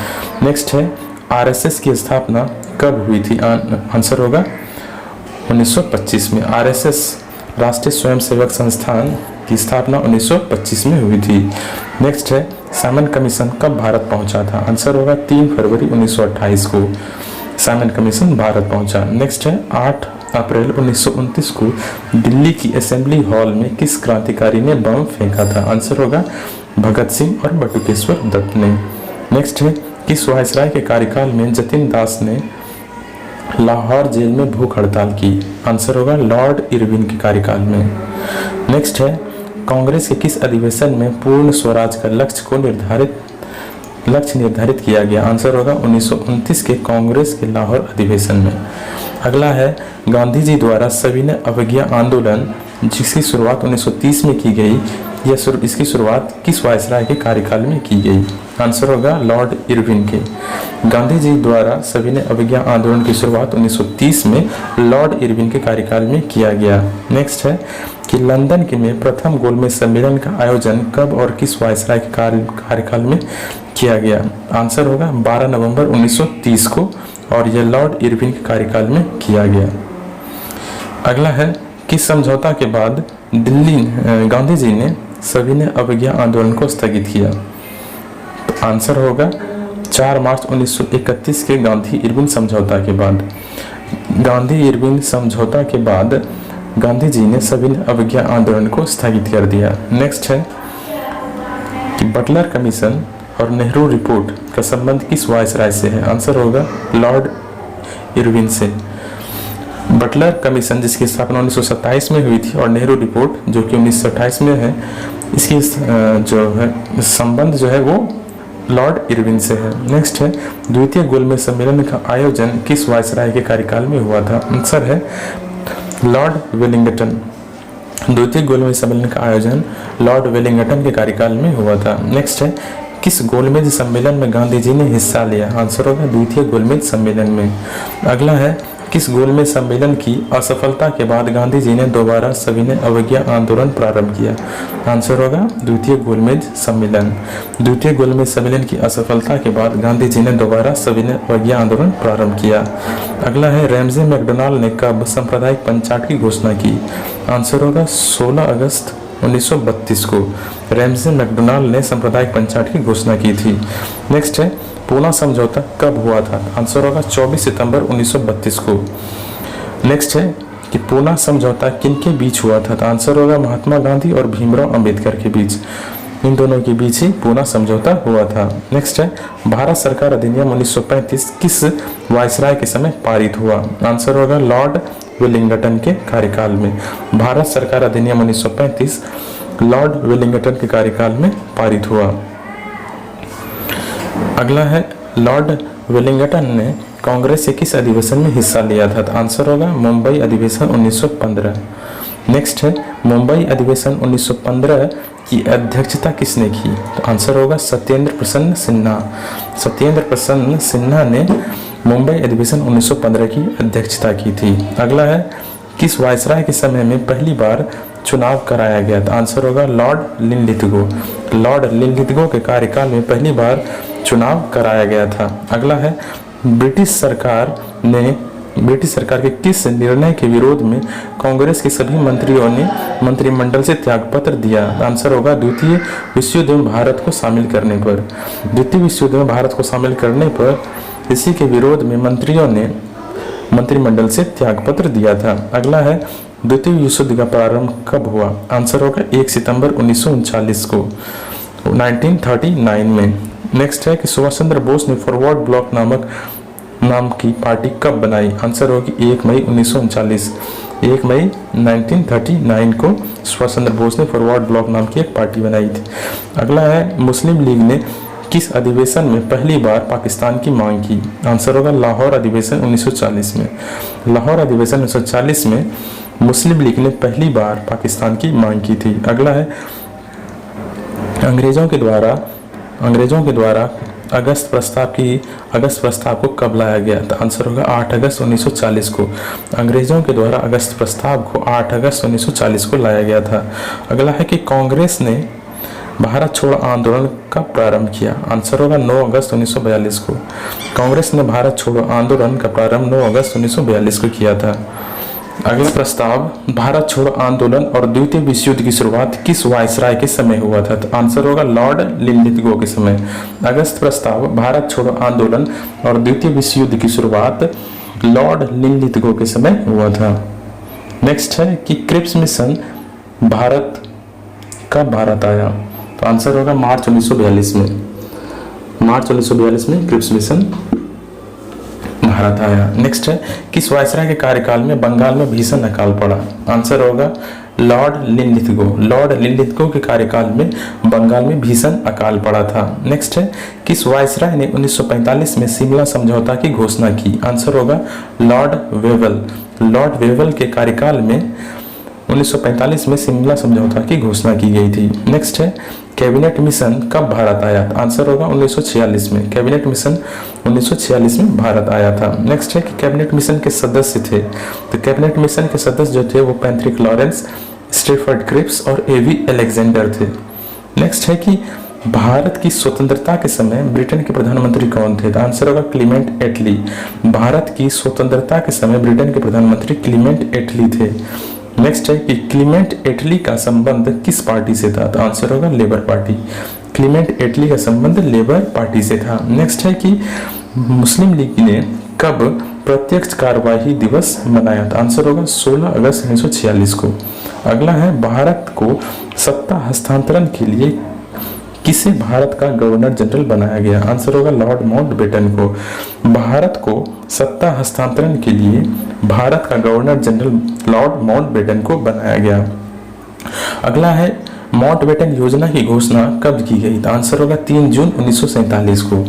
नेक्स्ट है, आरएसएस की स्थापना कब हुई थी? आंसर होगा 1925 में। आरएसएस राष्ट्रीय स्वयंसेवक संस्थान की स्थापना 1925 में हुई थी। नेक्स्ट है, साइमन कमीशन कब भारत पहुंचा था? आंसर होगा 3 फरवरी 1928 को साइमन कमीशन भारत पहुंचा। नेक्स्ट है, 8 अप्रैल 1929 को दिल्ली की असेंबली हॉल में किस क्रांतिकारी ने बम फेंका था? आंसर होगा भगत सिंह और बटुकेश्वर दत्त ने। नेक्स्ट है, किस वायसराय के कार्यकाल में जतिन दास ने लाहौर जेल में भूख हड़ताल की? आंसर होगा लॉर्ड इरविन के कार्यकाल में। नेक्स्ट है, कांग्रेस के किस अधिवेशन में पूर्ण स्वराज का लक्ष्य निर्धारित किया गया? आंसर होगा 1929 के कांग्रेस के लाहौर अधिवेशन में। अगला है, गांधी जी द्वारा सविनय अवज्ञा आंदोलन जिसकी शुरुआत 1930 में की गई, इसकी शुरुआत किस वायसराय के कार्यकाल में की गई? आंसर होगा लॉर्ड इरविन के। गांधी जी द्वारा सविनय अवज्ञा आंदोलन की शुरुआत 1930 में लॉर्ड इरविन के कार्यकाल में किया गया। नेक्स्ट है कि लंदन के में प्रथम गोलमेज सम्मेलन का आयोजन कब और किस वायसराय के कार्यकाल में किया गया? आंसर होगा 12 नवंबर 1930 को और यह लॉर्ड इरविन के कार्यकाल में किया गया। अगला है, किस समझौता के बाद गांधी जी ने सविनय अवज्ञा आंदोलन को स्थगित किया? तो आंसर होगा 4 मार्च 1931 के गांधी इरविन समझौता के बाद। गांधी इरविन समझौता के बाद गांधी जी ने सविनय अवज्ञा आंदोलन को स्थगित कर दिया। नेक्स्ट है कि बटलर कमीशन और नेहरू रिपोर्ट का संबंध किस वायसराय से है? आंसर होगा लॉर्ड इरविन से। बटलर कमीशन जिसकी स्थापना 1927 में हुई थी और नेहरू रिपोर्ट जो कि 1928 में है, इसकी जो है संबंध जो है वो लॉर्ड इरविन से है। नेक्स्ट है, द्वितीय गोलमेज सम्मेलन का आयोजन किस वायसराय के कार्यकाल में हुआ था? आंसर है लॉर्ड वेलिंगटन। द्वितीय गोलमेज सम्मेलन का आयोजन लॉर्ड वेलिंगटन के कार्यकाल में हुआ था। नेक्स्ट है, किस गोलमेज सम्मेलन में गांधी जी ने हिस्सा लिया? आंसर होगा द्वितीय गोलमेज सम्मेलन में। अगला है, किस गोलमेज सम्मेलन की असफलता के बाद गांधी जी ने दोबारा सविनय अवज्ञा आंदोलन प्रारंभ किया? आंसर होगा द्वितीय गोलमेज सम्मेलन। द्वितीय गोलमेज सम्मेलन की असफलता के बाद गांधी जी ने दोबारा सविनय अवज्ञा आंदोलन प्रारंभ किया। अगला है, रैमजे मैकडोनाल्ड ने कब सांप्रदायिक पंचायत की घोषणा की? आंसर होगा 16 अगस्त 1932 को रैमजे मैकडोनाल्ड ने सांप्रदायिक पंचायत की घोषणा की थी। नेक्स्ट है, पूना समझौता कब हुआ था? आंसर होगा 24 सितंबर 1932 को। नेक्स्ट है कि पूना समझौता किनके बीच हुआ था? तो आंसर होगा महात्मा गांधी और भीमराव अंबेडकर के बीच। इन दोनों के बीच ही पूना समझौता हुआ था। नेक्स्ट है, भारत सरकार अधिनियम 1935 किस वायसराय के समय पारित हुआ? आंसर होगा लॉर्ड वेलिंगटन के कार्यकाल में। भारत सरकार अधिनियम 1935 लॉर्ड वेलिंगटन के कार्यकाल में पारित हुआ। अगला है, लॉर्ड वेलिंगटन ने कांग्रेस से किस अधिवेशन में हिस्सा लिया था? तो आंसर होगा मुंबई अधिवेशन 1915। नेक्स्ट है मुंबई अधिवेशन 1915 की अध्यक्षता किसने की? तो आंसर होगा सत्येंद्र प्रसन्न सिन्हा। सत्येंद्र प्रसन्न सिन्हा ने मुंबई अधिवेशन 1915 की अध्यक्षता की थी। अगला है किस वायसराय के समय में पहली बार चुनाव कराया गया? तो आंसर होगा लॉर्ड लिनलिथगो। लॉर्ड लिनलिथगो के कार्यकाल में पहली बार चुनाव कराया गया था। अगला है ब्रिटिश सरकार के किस निर्णय के विरोध में कांग्रेस के सभी मंत्रियों ने मंत्रिमंडल से त्यागपत्र दिया? आंसर होगा द्वितीय विश्व युद्ध में भारत को शामिल करने पर। द्वितीय विश्व युद्ध में भारत को शामिल करने पर इसी के विरोध में मंत्रियों ने मंत्रिमंडल से त्यागपत्र दिया था। अगला है द्वितीय विश्व युद्ध का प्रारंभ कब हुआ? आंसर होगा 1 सितंबर 1939 को 1939 में। नेक्स्ट है कि सुभाष चंद्र बोस ने फॉरवर्ड ब्लॉक नाम की पार्टी कब बनाई? आंसर होगी 1 मई 1939। 1 मई 1939 को सुभाष चंद्र बोस ने फॉरवर्ड ब्लॉक नाम की एक पार्टी बनाई थी। अगला है मुस्लिम लीग ने किस अधिवेशन में पहली बार पाकिस्तान की मांग की? आंसर होगा लाहौर अधिवेशन 1940 में। लाहौर अधिवेशन 1940 में मुस्लिम लीग ने पहली बार पाकिस्तान की मांग की थी। अगला है अंग्रेजों के द्वारा अगस्त प्रस्ताव को कब लाया गया? तो आंसर होगा 8 अगस्त 1940 को। अंग्रेजों के द्वारा अगस्त प्रस्ताव को 8 अगस्त 1940 को लाया गया था। अगला है कि कांग्रेस ने भारत छोड़ो आंदोलन कब प्रारंभ किया? आंसर होगा 9 अगस्त 1942 को। कांग्रेस ने भारत छोड़ो आंदोलन का प्रारंभ 9 अगस्त 1942 को किया था। अगला प्रस्ताव भारत छोड़ो आंदोलन और द्वितीय विश्व युद्ध की शुरुआत किस वायसराय के समय हुआ था? तो आंसर होगा लॉर्ड लिनलिथगो के समय। अगस्त प्रस्ताव भारत छोड़ो आंदोलन और द्वितीय विश्व युद्ध की शुरुआत लॉर्ड लिनलिथगो के समय हुआ था। नेक्स्ट है कि क्रिप्स मिशन कब भारत आया? तो आंसर होगा मार्च 1942 में। मार्च 1942 में क्रिप्स मिशन भारत आया। नेक्स्ट है किस वायसराय के कार्यकाल में बंगाल में भीषण अकाल पड़ा? आंसर होगा लॉर्ड लिनलिथगो। लॉर्ड लिनलिथगो के कार्यकाल में बंगाल में भीषण अकाल पड़ा था। नेक्स्ट है किस वायसराय ने 1945 में शिमला समझौता की घोषणा की? आंसर होगा लॉर्ड वेवल। लॉर्ड वेवल के कार्यकाल में 1945 में शिमला समझौता की घोषणा की गई थी। नेक्स्ट है कैबिनेट मिशन कब भारत आया? आंसर होगा 1946 में। कैबिनेट मिशन 1946 में भारत आया था। नेक्स्ट है कि कैबिनेट मिशन के सदस्य थे, तो कैबिनेट मिशन के सदस्य जो थे वो पैट्रिक लॉरेंस, स्टीफर्ड क्रिप्स और एवी अलेक्जेंडर थे। नेक्स्ट है कि भारत की स्वतंत्रता के समय ब्रिटेन के प्रधानमंत्री कौन थे? आंसर होगा क्लीमेंट एटली। भारत की स्वतंत्रता के समय ब्रिटेन के प्रधानमंत्री क्लीमेंट एटली थे। नेक्स्ट है कि क्लीमेंट एटली का संबंध किस पार्टी से था? तो आंसर होगा लेबर पार्टी। क्लीमेंट एटली का संबंध लेबर पार्टी से था। नेक्स्ट है कि मुस्लिम लीग ने कब प्रत्यक्ष कार्यवाही दिवस मनाया था? आंसर होगा 16 अगस्त 1946 को। अगला है भारत को सत्ता हस्तांतरण के लिए किसे भारत का गवर्नर जनरल बनाया गया? आंसर होगा लॉर्ड माउंटबेटन को। भारत को सत्ता हस्तांतरण के लिए भारत का गवर्नर जनरल लॉर्ड माउंटबेटन को बनाया गया। अगला है माउंटबेटन योजना की घोषणा कब की गई? आंसर होगा 3 जून 1947 को।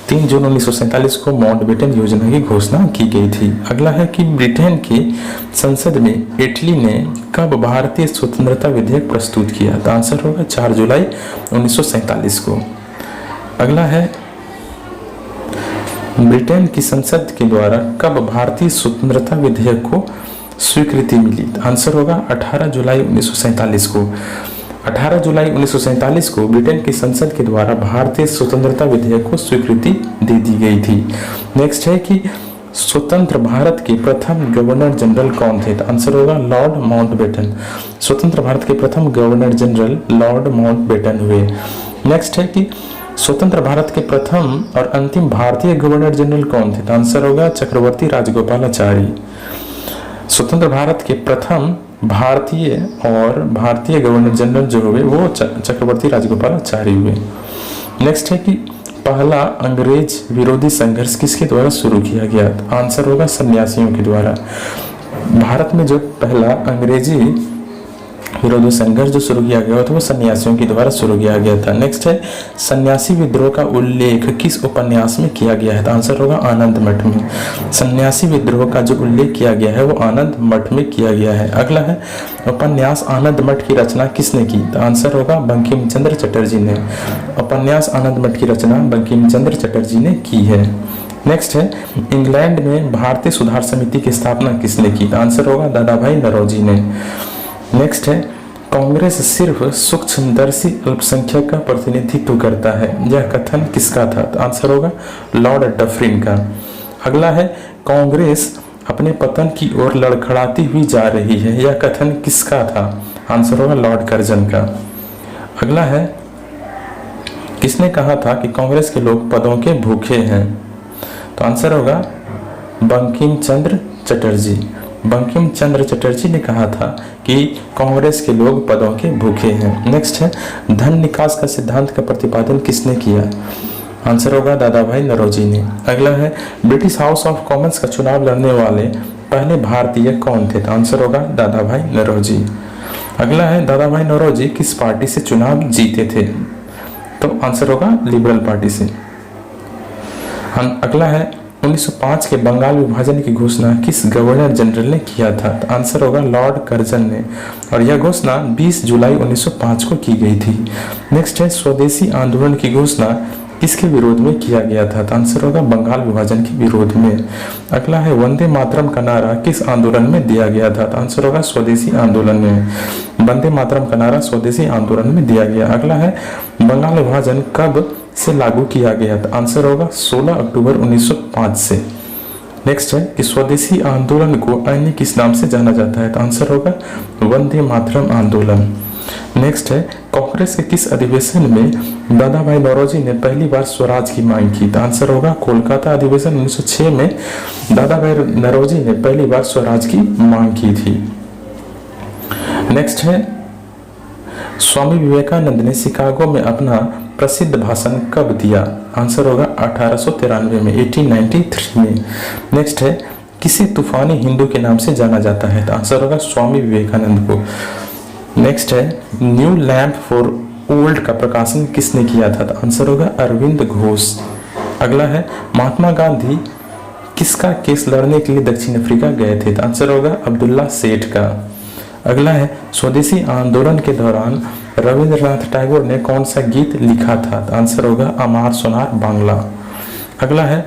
3 जून 1947 को माउंटबेटन योजना की घोषणा की गई थी। अगला है कि ब्रिटेन की संसद में इटली ने कब भारतीय स्वतंत्रता विधेयक प्रस्तुत किया? तो आंसर होगा 4 जुलाई 1947 को। अगला है ब्रिटेन की संसद के द्वारा कब भारतीय स्वतंत्रता विधेयक को स्वीकृति मिली? आंसर होगा 18 जुलाई 1947 को। 18 जुलाई 1947 को ब्रिटेन की संसद के द्वारा भारतीय स्वतंत्रता विधेयक को स्वीकृति दे दी गई थी। नेक्स्ट है कि स्वतंत्र भारत के प्रथम गवर्नर जनरल कौन थे? आंसर होगा लॉर्ड माउंटबेटन। स्वतंत्र भारत के प्रथम गवर्नर जनरल लॉर्ड माउंटबेटन हुए। नेक्स्ट है कि स्वतंत्र भारत के प्रथम और अंतिम भारतीय गवर्नर जनरल कौन थे? आंसर होगा चक्रवर्ती राजगोपालाचारी। स्वतंत्र भारत के प्रथम भारतीय गवर्नर जनरल जो हुए वो चक्रवर्ती राजगोपालाचारी हुए। नेक्स्ट है कि पहला अंग्रेज विरोधी संघर्ष किसके द्वारा शुरू किया गया? आंसर होगा सन्यासियों के द्वारा। भारत में जो पहला अंग्रेजी विरोधी संघर्ष जो शुरू किया गया था वो सन्यासियों के द्वारा शुरू किया गया था। नेक्स्ट है सन्यासी विद्रोह का उल्लेख किस उपन्यास में किया गया है? तो आंसर होगा आनंद मठ में। सन्यासी विद्रोह का जो उल्लेख किया गया है वो आनंद मठ में किया गया है। अगला है उपन्यास आनंद मठ की रचना किसने की? तो आंसर होगा बंकिम चंद्र चटर्जी ने। उपन्यास आनंद मठ की रचना बंकिम चंद्र चटर्जी ने की है। नेक्स्ट है इंग्लैंड में भारतीय सुधार समिति की स्थापना किसने की? तो आंसर होगा दादा भाई नौरोजी ने। नेक्स्ट है कांग्रेस सिर्फ सूक्ष्मदर्शी अल्पसंख्यक का प्रतिनिधित्व करता है, यह कथन किसका था? तो आंसर होगा लॉर्ड डफरिन का। अगला है कांग्रेस अपने पतन की ओर लड़खड़ाती हुई जा रही है, यह कथन किसका था? आंसर होगा लॉर्ड कर्जन का। अगला है किसने कहा था कि कांग्रेस के लोग पदों के भूखे हैं? तो आंसर होगा बंकिम चंद्र चटर्जी। बंकिम चंद्र चटर्जी ने कहा था कि कांग्रेस के लोग पदों के भूखे हैं। नेक्स्ट है धन निकास का सिद्धांत का प्रतिपादन किसने किया? आंसर होगा दादा भाई नौरोजी ने। अगला है ब्रिटिश हाउस ऑफ कॉमन्स का चुनाव लड़ने वाले पहले भारतीय कौन थे? तो आंसर होगा दादा भाई नौरोजी। अगला है दादा भाई नौरोजी किस पार्टी से चुनाव जीते थे? तो आंसर होगा लिबरल पार्टी से। अगला है 1905 के बंगाल विभाजन की घोषणा किस गवर्नर जनरल ने किया था? तो आंसर होगा लॉर्ड कर्जन ने, और यह घोषणा 20 जुलाई 1905 को की गई थी। नेक्स्ट है स्वदेशी आंदोलन की घोषणा किसके विरोध में किया गया था? तो आंसर होगा बंगाल विभाजन के विरोध में। अगला है वंदे मातरम का नारा किस आंदोलन में दिया गया था? तो आंसर होगा स्वदेशी आंदोलन में। वंदे मातरम का नारा स्वदेशी आंदोलन में दिया गया। अगला है बंगाल विभाजन कब से लागू किया गया था? आंसर होगा 16 अक्टूबर 1905 से। नेक्स्ट है कि स्वदेशी आंदोलन को अन्य किस नाम से जाना जाता है? तो आंसर होगा वंदे मातरम आंदोलन। नेक्स्ट है कांग्रेस के किस अधिवेशन में दादा भाई नौरोजी ने पहली बार स्वराज की मांग की? तो आंसर होगा कोलकाता अधिवेशन 1906 में दादा भाई नौरोजी ने पहली बार स्वराज की मांग की थी। नेक्स्ट है स्वामी विवेकानंद ने शिकागो में अपना प्रसिद्ध भाषण कब दिया? आंसर होगा 1893 में, 1893 में। नेक्स्ट है किसे तूफानी हिंदू के नाम से जाना जाता है? तो आंसर होगा स्वामी विवेकानंद को। नेक्स्ट है न्यू लैंप फॉर ओल्ड का प्रकाशन किसने किया था? तो आंसर होगा अरविंद घोष। अगला है महात्मा गांधी किसका केस लड़ने के लिए दक्षिण अफ्रीका गए थे? तो आंसर होगा अब्दुल्ला सेठ का। अगला है स्वदेशी आंदोलन के दौरान रविंद्रनाथ टैगोर ने कौन सा गीत लिखा था? तो आंसर होगा अमार सोनार बांग्ला। अगला है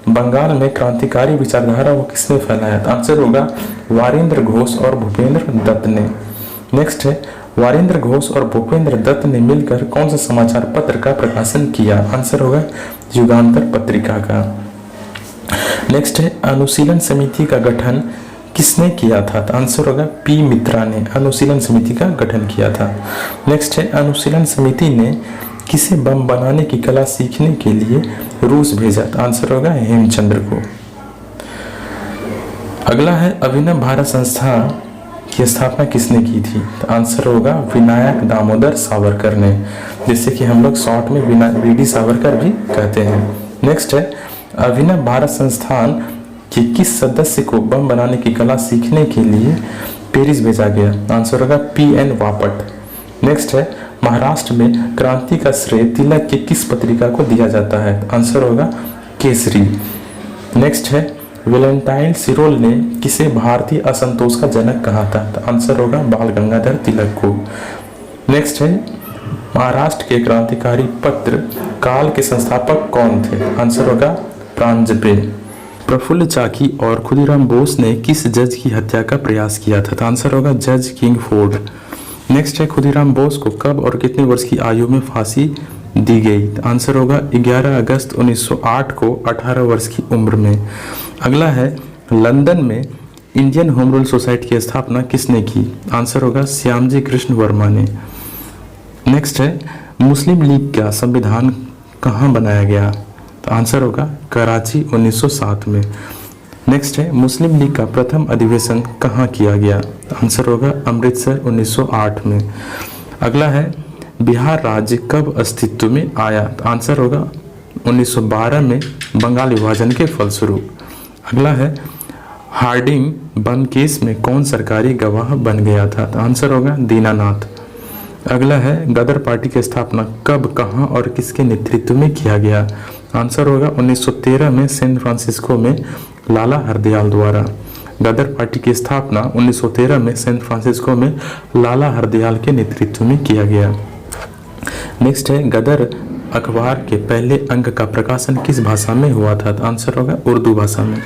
बंगाल में क्रांतिकारी विचारधारा वो किसने फैलाया? तो आंसर होगा वारिंद्र घोष और भूपेंद्र दत्त ने। नेक्स्ट है वारिंद्र घोष और भूपेंद्र दत्त ने मिलकर कौन सा समाचार पत्र का प्रकाशन किया? आंसर होगा युगांतर पत्रिका का। नेक्स्ट है अनुशीलन समिति का गठन किसने किया था? तो आंसर होगा पी मित्रा ने अनुशीलन समिति का गठन किया था। नेक्स्ट है अनुशीलन समिति ने किसे बम बनाने की कला सीखने के लिए रूस भेजा? तो आंसर होगा हेमचंद्र को। अगला है अभिनव भारत संस्थान की स्थापना किसने की थी? तो आंसर होगा विनायक दामोदर सावरकर ने, जिससे कि हम लोग शॉर्ट में वीडी सावरकर भी कहते हैं। नेक्स्ट है अभिनव भारत संस्थान कि किस सदस्य को बम बनाने की कला सीखने के लिए पेरिस भेजा गया? आंसर होगा पीएन वापट। नेक्स्ट है महाराष्ट्र में क्रांति का श्रेय तिलक के किस पत्रिका को दिया जाता है? आंसर होगा केसरी। नेक्स्ट है वेलेंटाइन सिरोल ने किसे भारतीय असंतोष का जनक कहा था? तो आंसर होगा बाल गंगाधर तिलक को। नेक्स्ट है महाराष्ट्र के क्रांतिकारी पत्र काल के संस्थापक कौन थे? आंसर होगा प्रांजपे। प्रफुल्ल चाकी और खुदीराम बोस ने किस जज की हत्या का प्रयास किया था? तो आंसर होगा जज किंगफोर्ड। नेक्स्ट है खुदीराम बोस को कब और कितने वर्ष की आयु में फांसी दी गई? तो आंसर होगा 11 अगस्त 1908 को 18 वर्ष की उम्र में। अगला है लंदन में इंडियन होम रूल सोसाइटी की स्थापना किसने की? आंसर होगा श्यामजी कृष्ण वर्मा ने। नेक्स्ट है मुस्लिम लीग का संविधान कहाँ बनाया गया? तो आंसर होगा कराची 1907 में। नेक्स्ट है मुस्लिम लीग का प्रथम अधिवेशन कहाँ किया गया? आंसर होगा अमृतसर 1908 में। अगला है बिहार राज्य कब अस्तित्व में आया? तो आंसर होगा 1912 में बंगाल विभाजन के फलस्वरूप। अगला है हार्डिंग बम केस में कौन सरकारी गवाह बन गया था? तो आंसर होगा दीनानाथ। अगला है गदर पार्टी की स्थापना कब, कहां और किसके नेतृत्व में किया गया? आंसर होगा 1913 में सैन फ्रांसिस्को में लाला हरदयाल द्वारा। गदर पार्टी की स्थापना 1913 में सैन फ्रांसिस्को में लाला हरदयाल के नेतृत्व में किया गया। नेक्स्ट है गदर अखबार के पहले अंक का प्रकाशन किस भाषा में हुआ था? तो आंसर होगा उर्दू भाषा में।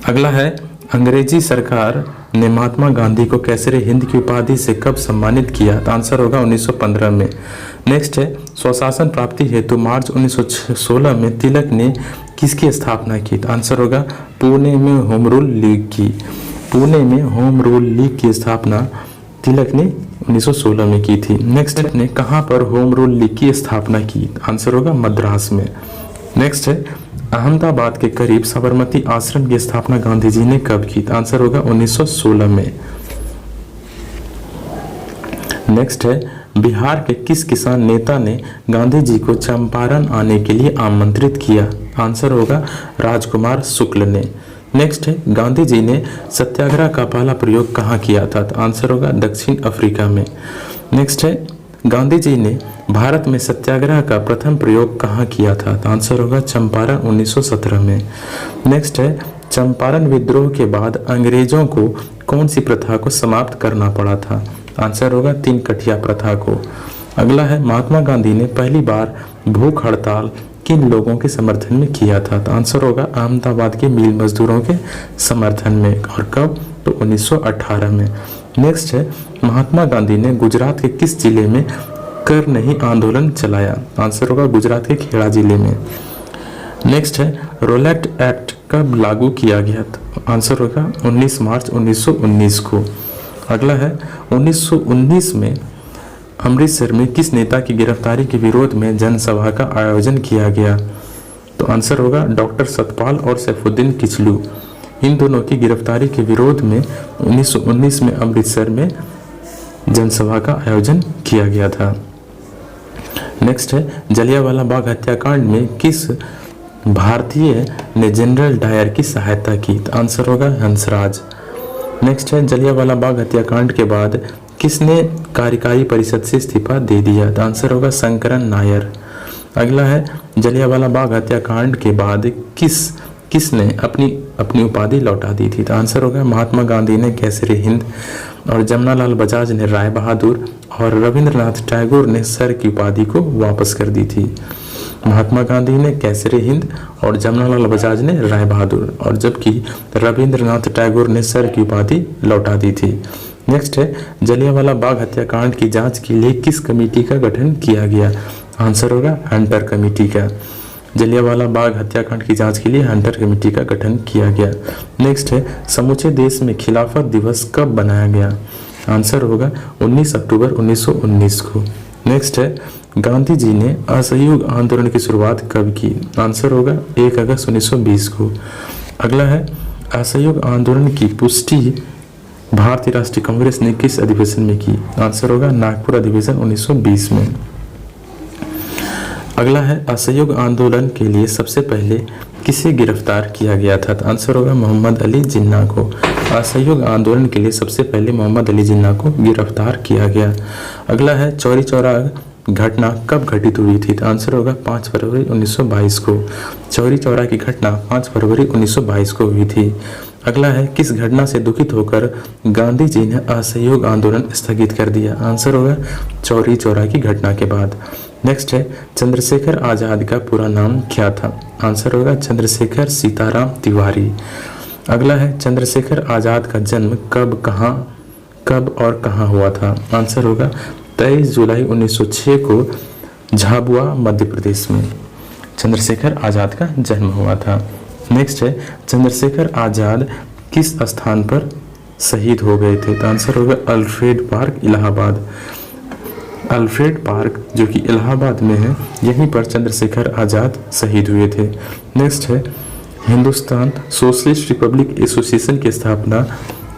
अगला है अंग्रेजी सरकार ने महात्मा गांधी को कैसरे हिंद की उपाधि से कब सम्मानित किया? तो आंसर होगा 1915 में। नेक्स्ट है स्वशासन प्राप्ति हेतु मार्च 1916 में तिलक ने किसकी स्थापना की? तो आंसर होगा पुणे में होम रूल लीग की। पुणे में होम रूल लीग की स्थापना तिलक ने 1916 में की थी। नेक्स्ट ने कहां पर होम रूल लीग की स्थापना की? आंसर होगा मद्रास में। नेक्स्ट है अहमदाबाद के करीब साबरमती आश्रम की स्थापना गांधी जी ने कब की? आंसर होगा 1916 में। नेक्स्ट है बिहार के किस किसान नेता ने गांधी जी को चंपारण आने के लिए आमंत्रित किया? आंसर होगा राजकुमार शुक्ल ने। नेक्स्ट है गांधी जी ने सत्याग्रह का पहला प्रयोग कहाँ किया था? तो आंसर होगा दक्षिण अफ्रीका में। नेक्स्ट है गांधी जी ने भारत में सत्याग्रह का प्रथम प्रयोग कहाँ किया था? तो आंसर होगा चंपारण 1917 में। नेक्स्ट है चंपारण विद्रोह के बाद अंग्रेजों को कौन सी प्रथा को समाप्त करना पड़ा था? आंसर होगा तीन कठिया प्रथा को। अगला है महात्मा गांधी ने पहली बार भूख हड़ताल किन लोगों के समर्थन में किया था? तो आंसर होगा अहमदाबाद के मिल मजदूरों के समर्थन में। और कब? तो 1918 में। नेक्स्ट है महात्मा गांधी ने गुजरात के किस जिले में कर नहीं आंदोलन चलाया? आंसर होगा गुजरात के खेड़ा जिले में। नेक्स्ट है रोलेट एक्ट कब लागू किया गया? तो आंसर होगा 19 मार्च 1919 को। अगला है 1919 में अमृतसर में किस नेता की गिरफ्तारी के विरोध में जनसभा का आयोजन किया गया? तो आंसर होगा डॉक्टर सतपाल और सैफुद्दीन किचलू। इन दोनों की गिरफ्तारी के विरोध में 1919 में अमृतसर में जनसभा का आयोजन किया गया था। नेक्स्ट है जलियांवाला बाग हत्याकांड में किस भारतीय ने जनरल डायर की सहायता की? तो आंसर होगा हंसराज। नेक्स्ट है जलियांवाला बाग हत्याकांड के बाद किसने कार्यकारी परिषद से इस्तीफा दे दिया? तो आंसर होगा शंकरन नायर। अगला है जलियांवाला बाग हत्याकांड के बाद किसने अपनी उपाधि लौटा दी थी? तो आंसर होगा महात्मा गांधी ने केसरी हिंद, और जमनालाल बजाज ने राय बहादुर, और रविंद्रनाथ टैगोर ने सर की उपाधि को वापस कर दी थी। महात्मा गांधी ने केसरी हिंद और जमनालाल बजाज ने राय बहादुर, और जबकि रविंद्रनाथ टैगोर ने सर की उपाधि लौटा दी थी। नेक्स्ट है जलियांवाला बाग हत्याकांड की जांच के लिए किस कमेटी का गठन किया गया? आंसर होगा हंटर कमेटी का। जलियांवाला बाग हत्याकांड की जांच के लिए हंटर कमेटी का गठन किया गया। नेक्स्ट है समूचे देश में खिलाफत दिवस कब बनाया गया? आंसर होगा 19 अक्टूबर 1919 को। नेक्स्ट है गांधी जी ने असहयोग आंदोलन की शुरुआत कब की? आंसर होगा 1 अगस्त 1920 को। अगला है असहयोग आंदोलन की पुष्टि भारतीय राष्ट्रीय कांग्रेस ने किस अधिवेशन में की? आंसर होगा नागपुर अधिवेशन 1920 में। अगला है असहयोग आंदोलन के लिए सबसे पहले किसे गिरफ्तार किया गया था? तो आंसर होगा मोहम्मद अली जिन्ना को। असहयोग आंदोलन के लिए सबसे पहले मोहम्मद अली जिन्ना को गिरफ्तार किया गया। अगला है चौरी चौरा घटना कब घटित हुई थी? तो आंसर होगा 5 फरवरी 1922 को। चौरी चौरा की घटना 5 फरवरी 1922 को हुई थी। अगला है किस घटना से दुखित होकर गांधी जी ने असहयोग आंदोलन स्थगित कर दिया? आंसर होगा चौरी चौरा की घटना के बाद। नेक्स्ट है चंद्रशेखर आजाद का पूरा नाम क्या था? आंसर होगा चंद्रशेखर सीताराम तिवारी। अगला है चंद्रशेखर आजाद का जन्म कब और कहाँ हुआ था? आंसर होगा 23 जुलाई 1906 को झाबुआ मध्य प्रदेश में चंद्रशेखर आजाद का जन्म हुआ था। नेक्स्ट है चंद्रशेखर आजाद किस स्थान पर शहीद हो गए थे? तो आंसर होगा Alfred park Allahabad. Alfred park जो कि इलाहाबाद में है, यहीं पर चंद्रशेखर आजाद शहीद हुए थे। नेक्स्ट है हिंदुस्तान सोशलिस्ट रिपब्लिक एसोसिएशन की स्थापना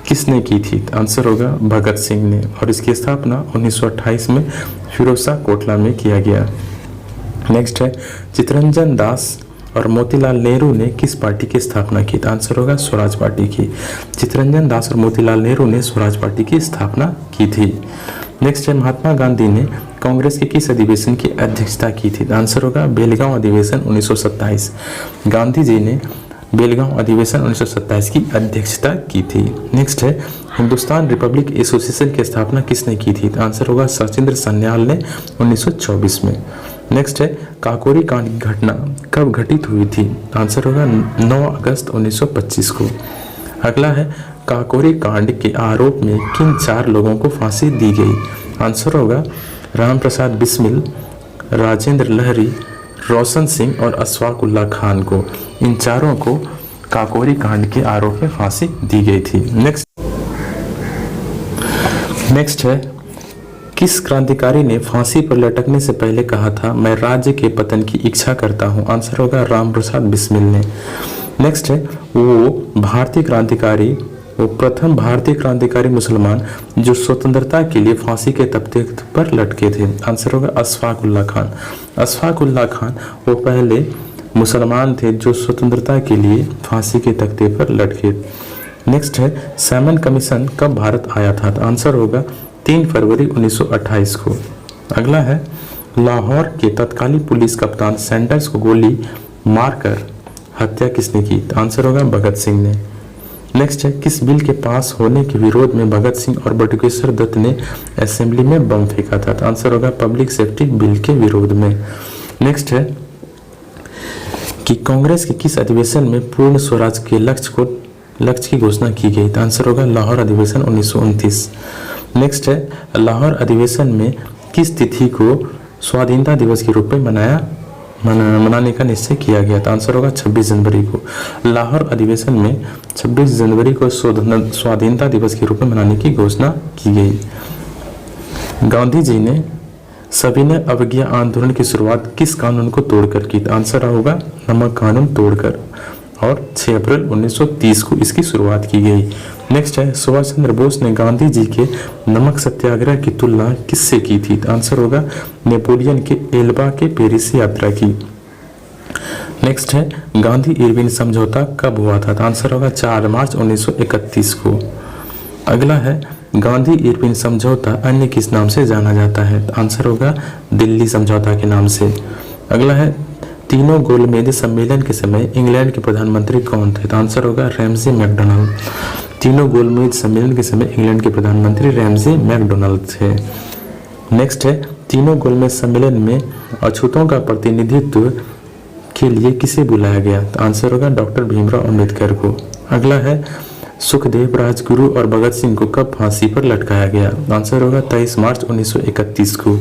किसने की थी? आंसर होगा भगत सिंह ने, और इसकी स्थापना 1928 में फिरोज शाह कोटला में किया गया। नेक्स्ट है चितरंजन दास और मोतीलाल नेहरू ने किस पार्टी की स्थापना की? तो आंसर होगा स्वराज पार्टी की। चित्तरंजन दास और मोतीलाल नेहरू ने स्वराज पार्टी की स्थापना की थी। नेक्स्ट है, महात्मा गांधी ने कांग्रेस के किस अधिवेशन की अध्यक्षता की थी? तो आंसर होगा बेलगांव अधिवेशन 1927। गांधी जी ने बेलगांव अधिवेशन 1927 की अध्यक्षता की थी। नेक्स्ट है, हिंदुस्तान रिपब्लिक एसोसिएशन की स्थापना किसने की थी? तो आंसर होगा सचिंद्र सन्याल ने 1924 में। नेक्स्ट है, काकोरी कांड की घटना कब घटित हुई थी? तो आंसर होगा 9 अगस्त 1925 को। अगला है, काकोरी कांड के आरोप में किन 4 लोगों को फांसी दी गई? आंसर होगा राम प्रसाद बिस्मिल, राजेंद्र लहरी, रोशन सिंह और अशफाक उल्लाह खान को। इन चारों को काकोरी कांड के आरोप में फांसी दी गई थी। नेक्स्ट है, किस क्रांतिकारी ने फांसी पर लटकने से पहले कहा था मैं राज्य के पतन की इच्छा करता हूं? आंसर होगा राम प्रसाद बिस्मिल ने। नेक्स्ट है, वो प्रथम भारतीय क्रांतिकारी मुसलमान जो स्वतंत्रता के लिए फांसी के तख्ते पर लटके थे? आंसर होगा अशफाक उल्लाह खान। अशफाक उल्लाह खान वो पहले मुसलमान थे जो स्वतंत्रता के लिए फांसी के तख्ते पर लटके। नेक्स्ट है, सैमन कमीशन कब भारत आया था? तो आंसर होगा 3 फरवरी 1928 को। अगला है, लाहौर के तत्कालीन पुलिस कप्तान सैंडर्स को गोली मारकर हत्या किसने की? तो आंसर होगा भगत सिंह ने। नेक्स्ट है, किस बिल के पास होने के विरोध में भगत सिंह और बटुकेश्वर दत्त ने असेंबली में बम फेंका था? तो आंसर होगा पब्लिक सेफ्टी बिल के विरोध में। नेक्स्ट है कि कांग्रेस के किस अधिवेशन में पूर्ण स्वराज के लक्ष्य की घोषणा की गई? तो आंसर होगा लाहौर अधिवेशन 1929। नेक्स्ट है, लाहौर अधिवेशन में किस तिथि को स्वाधीनता दिवस के रूप में मनाने का निश्चय किया गया? था आंसर होगा 26 जनवरी को। लाहौर अधिवेशन में 26 जनवरी को स्वाधीनता दिवस के रूप में मनाने की घोषणा की गई। गांधी जी ने सविनय अवज्ञा आंदोलन की शुरुआत किस कानून को तोड़कर की? आंसर होगा नमक कानून तोड़कर, और 6 अप्रैल 1930 को इसकी शुरुआत की गई। नेक्स्ट है, सुभाष चंद्र बोस ने गांधी जी के नमक सत्याग्रह की तुलना किससे की थी? आंसर होगा नेपोलियन के एल्बा के पेरिस यात्रा की। नेक्स्ट है, गांधी इरविन समझौता कब हुआ था? आंसर होगा 4 मार्च 1931 को। अगला है, गांधी इरविन समझौता अन्य किस नाम से जाना जाता है? आंसर होगा दिल्ली समझौता के नाम से। अगला है, तीनों गोलमेज सम्मेलन के समय इंग्लैंड के प्रधानमंत्री कौन थे? आंसर होगा रैमसे मैकडोनाल्ड। तीनों गोलमेज सम्मेलन के समय इंग्लैंड के प्रधानमंत्री रैमसे मैकडोनाल्ड थे। नेक्स्ट है, तीनों गोलमेज सम्मेलन में अछूतों का प्रतिनिधित्व के लिए किसे बुलाया गया? आंसर होगा डॉक्टर भीमराव अंबेडकर को। अगला है, सुखदेव, राजगुरु और भगत सिंह को कब फांसी पर लटकाया गया? आंसर होगा 23 मार्च 1931 को।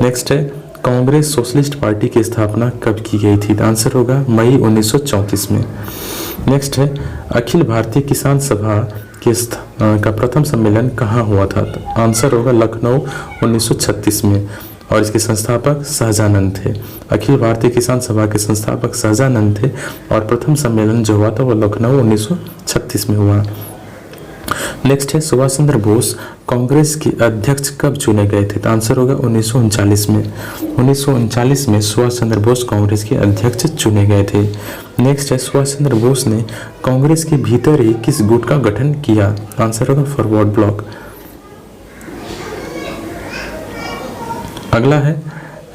नेक्स्ट है, कांग्रेस सोशलिस्ट पार्टी की स्थापना कब की गई थी? आंसर होगा मई 1934 में। नेक्स्ट है, अखिल भारतीय किसान सभा का प्रथम सम्मेलन कहाँ हुआ था? आंसर होगा लखनऊ 1936 में, और इसके संस्थापक सहजानंद थे। अखिल भारतीय किसान सभा के संस्थापक सहजानंद थे, और प्रथम सम्मेलन जो हुआ था वो लखनऊ 1936 में हुआ। नेक्स्ट है, सुभाष चंद्र बोस कांग्रेस के अध्यक्ष कब चुने गए थे? आंसर होगा 1939 में। 1939 में सुभाष चंद्र बोस कांग्रेस के अध्यक्ष चुने गए थे। नेक्स्ट है, सुभाष चंद्र बोस ने कांग्रेस के भीतर ही किस गुट का गठन किया? आंसर होगा फॉरवर्ड ब्लॉक। अगला है,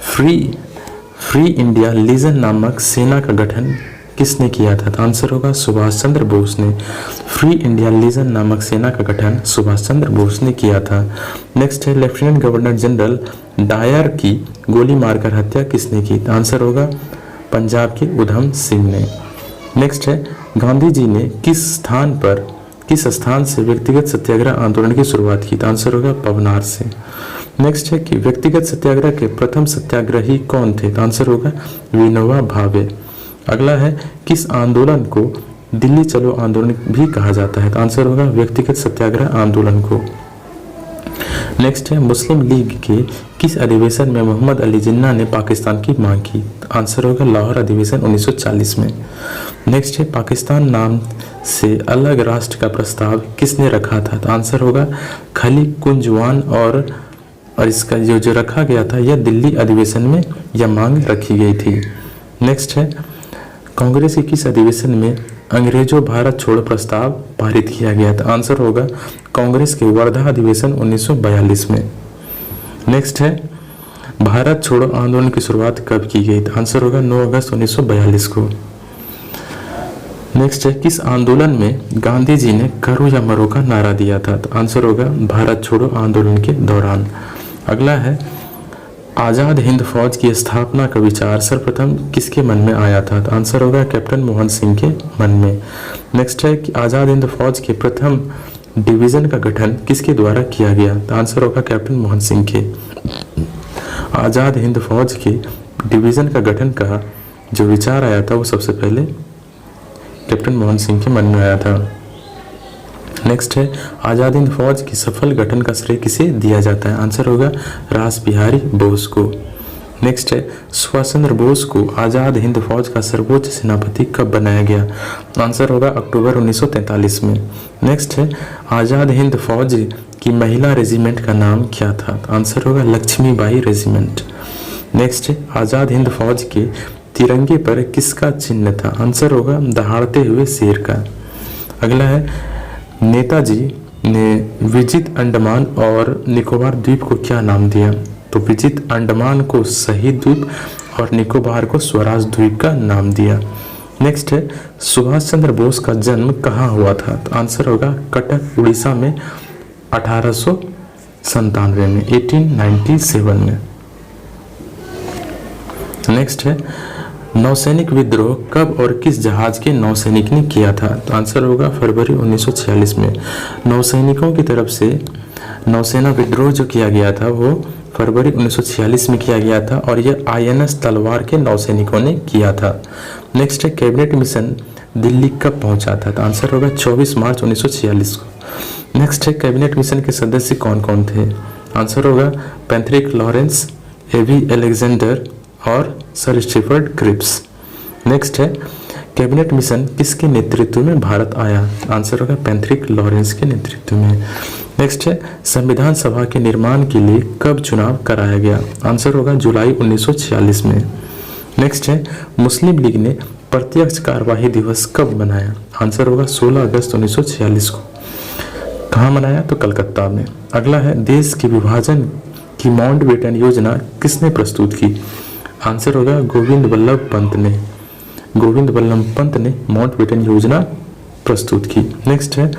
फ्री इंडिया लीजन नामक सेना का गठन किसने किया था? आंसर होगा सुभाष चंद्र बोस ने। फ्री इंडिया लीजन नामक सेना का गठन सुभाष चंद्र बोस ने किया था। नेक्स्ट है, लेफ्टिनेंट गवर्नर जनरल डायर की गोली मारकर हत्या किसने की? आंसर होगा पंजाब के उधम सिंह ने। नेक्स्ट है, गांधी जी ने किस स्थान से व्यक्तिगत सत्याग्रह आंदोलन की शुरुआत की? आंसर होगा पवनार से। नेक्स्ट है कि व्यक्तिगत सत्याग्रह के प्रथम सत्याग्रही कौन थे? आंसर होगा विनोबा भावे। अगला है, किस आंदोलन को दिल्ली चलो आंदोलन भी कहा जाता है? आंसर होगा व्यक्तिगत सत्याग्रह आंदोलन को। नेक्स्ट है, मुस्लिम लीग के किस अधिवेशन में मोहम्मद अली जिन्ना ने पाकिस्तान की मांग की? आंसर होगा लाहौर अधिवेशन 1940 में। नेक्स्ट है, पाकिस्तान नाम से अलग राष्ट्र का प्रस्ताव किसने रखा था? आंसर होगा खली कुंजवान, और इसका जो रखा गया था यह दिल्ली अधिवेशन में यह मांग रखी गई थी। नेक्स्ट है, कांग्रेस के किस अधिवेशन में अंग्रेजों भारत छोड़ो प्रस्ताव पारित किया गया था? आंसर होगा कांग्रेस के वर्धा अधिवेशन 1942 में। नेक्स्ट है भारत छोड़ो आंदोलन की शुरुआत कब की गई? आंसर होगा 9 अगस्त 1942 को। नेक्स्ट है किस आंदोलन में गांधी जी ने करो या मरो का नारा दिया था? तो आंसर होगा भारत छोड़ो आंदोलन के दौरान। अगला है आजाद हिंद फौज की स्थापना का विचार सर्वप्रथम किसके मन में आया था? तो आंसर होगा कैप्टन मोहन सिंह के मन में। नेक्स्ट है कि आजाद हिंद फौज के प्रथम डिवीजन का गठन किसके द्वारा किया गया? तो आंसर होगा कैप्टन मोहन सिंह के। आजाद हिंद फौज के डिवीजन का गठन का जो विचार आया था वो सबसे पहले कैप्टन मोहन सिंह के मन में आया था। नेक्स्ट है आजाद हिंद फौज की सफल गठन का श्रेय किसे दिया जाता है? आंसर होगा रास बिहारी बोस को। नेक्स्ट है सुभाष चंद्र बोस को आजाद हिंद फौज का सर्वोच्च सेनापति कब बनाया गया? आंसर होगा अक्टूबर 1943 में। नेक्स्ट है आजाद हिंद फौज की महिला रेजिमेंट का नाम क्या था? आंसर होगा लक्ष्मीबाई रेजिमेंट। नेक्स्ट है आजाद हिंद फौज के तिरंगे पर किसका चिन्ह था? आंसर होगा दहाड़ते हुए शेर का। अगला है नेताजी ने विजित अंडमान और निकोबार द्वीप को क्या नाम दिया? तो विजित अंडमान को शहीद द्वीप और निकोबार को स्वराज द्वीप का नाम दिया। नेक्स्ट है सुभाष चंद्र बोस का जन्म कहाँ हुआ था? तो आंसर होगा कटक उड़ीसा में 1897 में 1897 में। नेक्स्ट है नौसैनिक विद्रोह कब और किस जहाज के नौसैनिक ने किया था? तो आंसर होगा फरवरी 1946 में। नौसैनिकों की तरफ से नौसेना विद्रोह जो किया गया था वो फरवरी 1946 में किया गया था और यह INS तलवार के नौसैनिकों ने किया था। नेक्स्ट है कैबिनेट मिशन दिल्ली कब पहुंचा था? तो आंसर होगा 24 मार्च 1946 को। नेक्स्ट है कैबिनेट मिशन के सदस्य कौन कौन थे? आंसर होगा पैट्रिक लॉरेंस, एवी अलेक्जेंडर और सर स्टीफर्ड क्रिप्स। नेक्स्ट है कैबिनेट मिशन किसके नेतृत्व में भारत आया? आंसर होगा पैट्रिक लॉरेंस के नेतृत्व में। नेक्स्ट है संविधान सभा के निर्माण के लिए कब चुनाव कराया गया? आंसर होगा जुलाई 1946 में। नेक्स्ट है मुस्लिम लीग ने प्रत्यक्ष कार्यवाही दिवस कब मनाया? आंसर होगा 16 अगस्त 1946 को। कहाँ मनाया? तो कलकत्ता में। अगला है देश के विभाजन की माउंटबेटन योजना किसने प्रस्तुत की? आंसर होगा गोविंद वल्लभ पंत ने। गोविंद वल्लभ पंत ने माउंटबेटन योजना प्रस्तुत की। नेक्स्ट है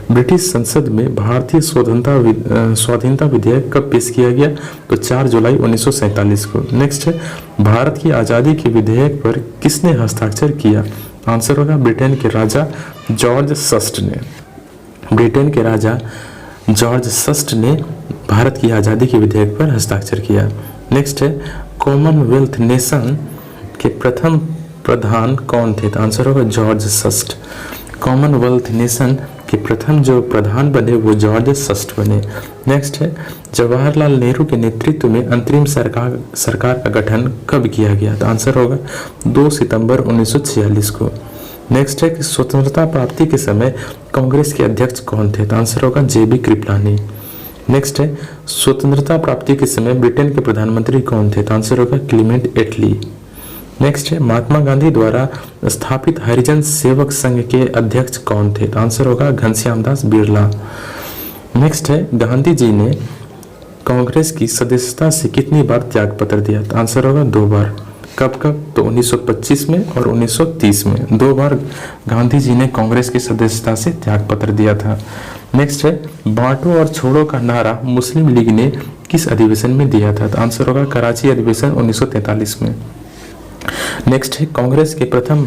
ब्रिटिश संसद में भारतीय स्वाधीनता विधेयक कब पेश किया गया? तो 4 जुलाई 1947 को। नेक्स्ट है भारत की आज़ादी के विधेयक पर किसने हस्ताक्षर किया? आंसर होगा ब्रिटेन के राजा जॉर्ज षष्ठ ने। ब्रिटेन के राजा जॉर्ज षष्ठ ने भारत की आज़ादी के विधेयक पर हस्ताक्षर किया। नेक्स्ट है कॉमनवेल्थ नेशन के प्रथम प्रधान कौन थे? तो आंसर होगा जॉर्ज षष्ठ। कॉमनवेल्थ नेशन के प्रथम जो प्रधान बने वो जॉर्ज षष्ठ बने। नेक्स्ट है जवाहरलाल नेहरू के नेतृत्व में अंतरिम सरकार का गठन कब किया गया? तो आंसर होगा 2 सितंबर 1946 को। नेक्स्ट है कि स्वतंत्रता प्राप्ति के समय कांग्रेस के अध्यक्ष कौन थे? तो आंसर होगा JB कृपलानी। नेक्स्ट है स्वतंत्रता प्राप्ति के समय ब्रिटेन के प्रधानमंत्री कौन थे? तो आंसर होगा क्लीमेंट एटली। नेक्स्ट है महात्मा गांधी द्वारा स्थापित हरिजन सेवक संघ के अध्यक्ष कौन थे? तो आंसर होगा घनश्याम दास बिरला। नेक्स्ट है गांधी जी ने कांग्रेस की सदस्यता से कितनी बार त्याग पत्र दिया? तो आंसर होगा 2 बार। कब कब? तो 1925 में और 1930 में 2 बार गांधी जी ने कांग्रेस की सदस्यता से त्याग पत्र दिया था। नेक्स्ट है बांटो और छोड़ो का नारा मुस्लिम लीग ने किस अधिवेशन में दिया था? तो आंसर होगा कराची अधिवेशन 1943 में। नेक्स्ट है कांग्रेस के प्रथम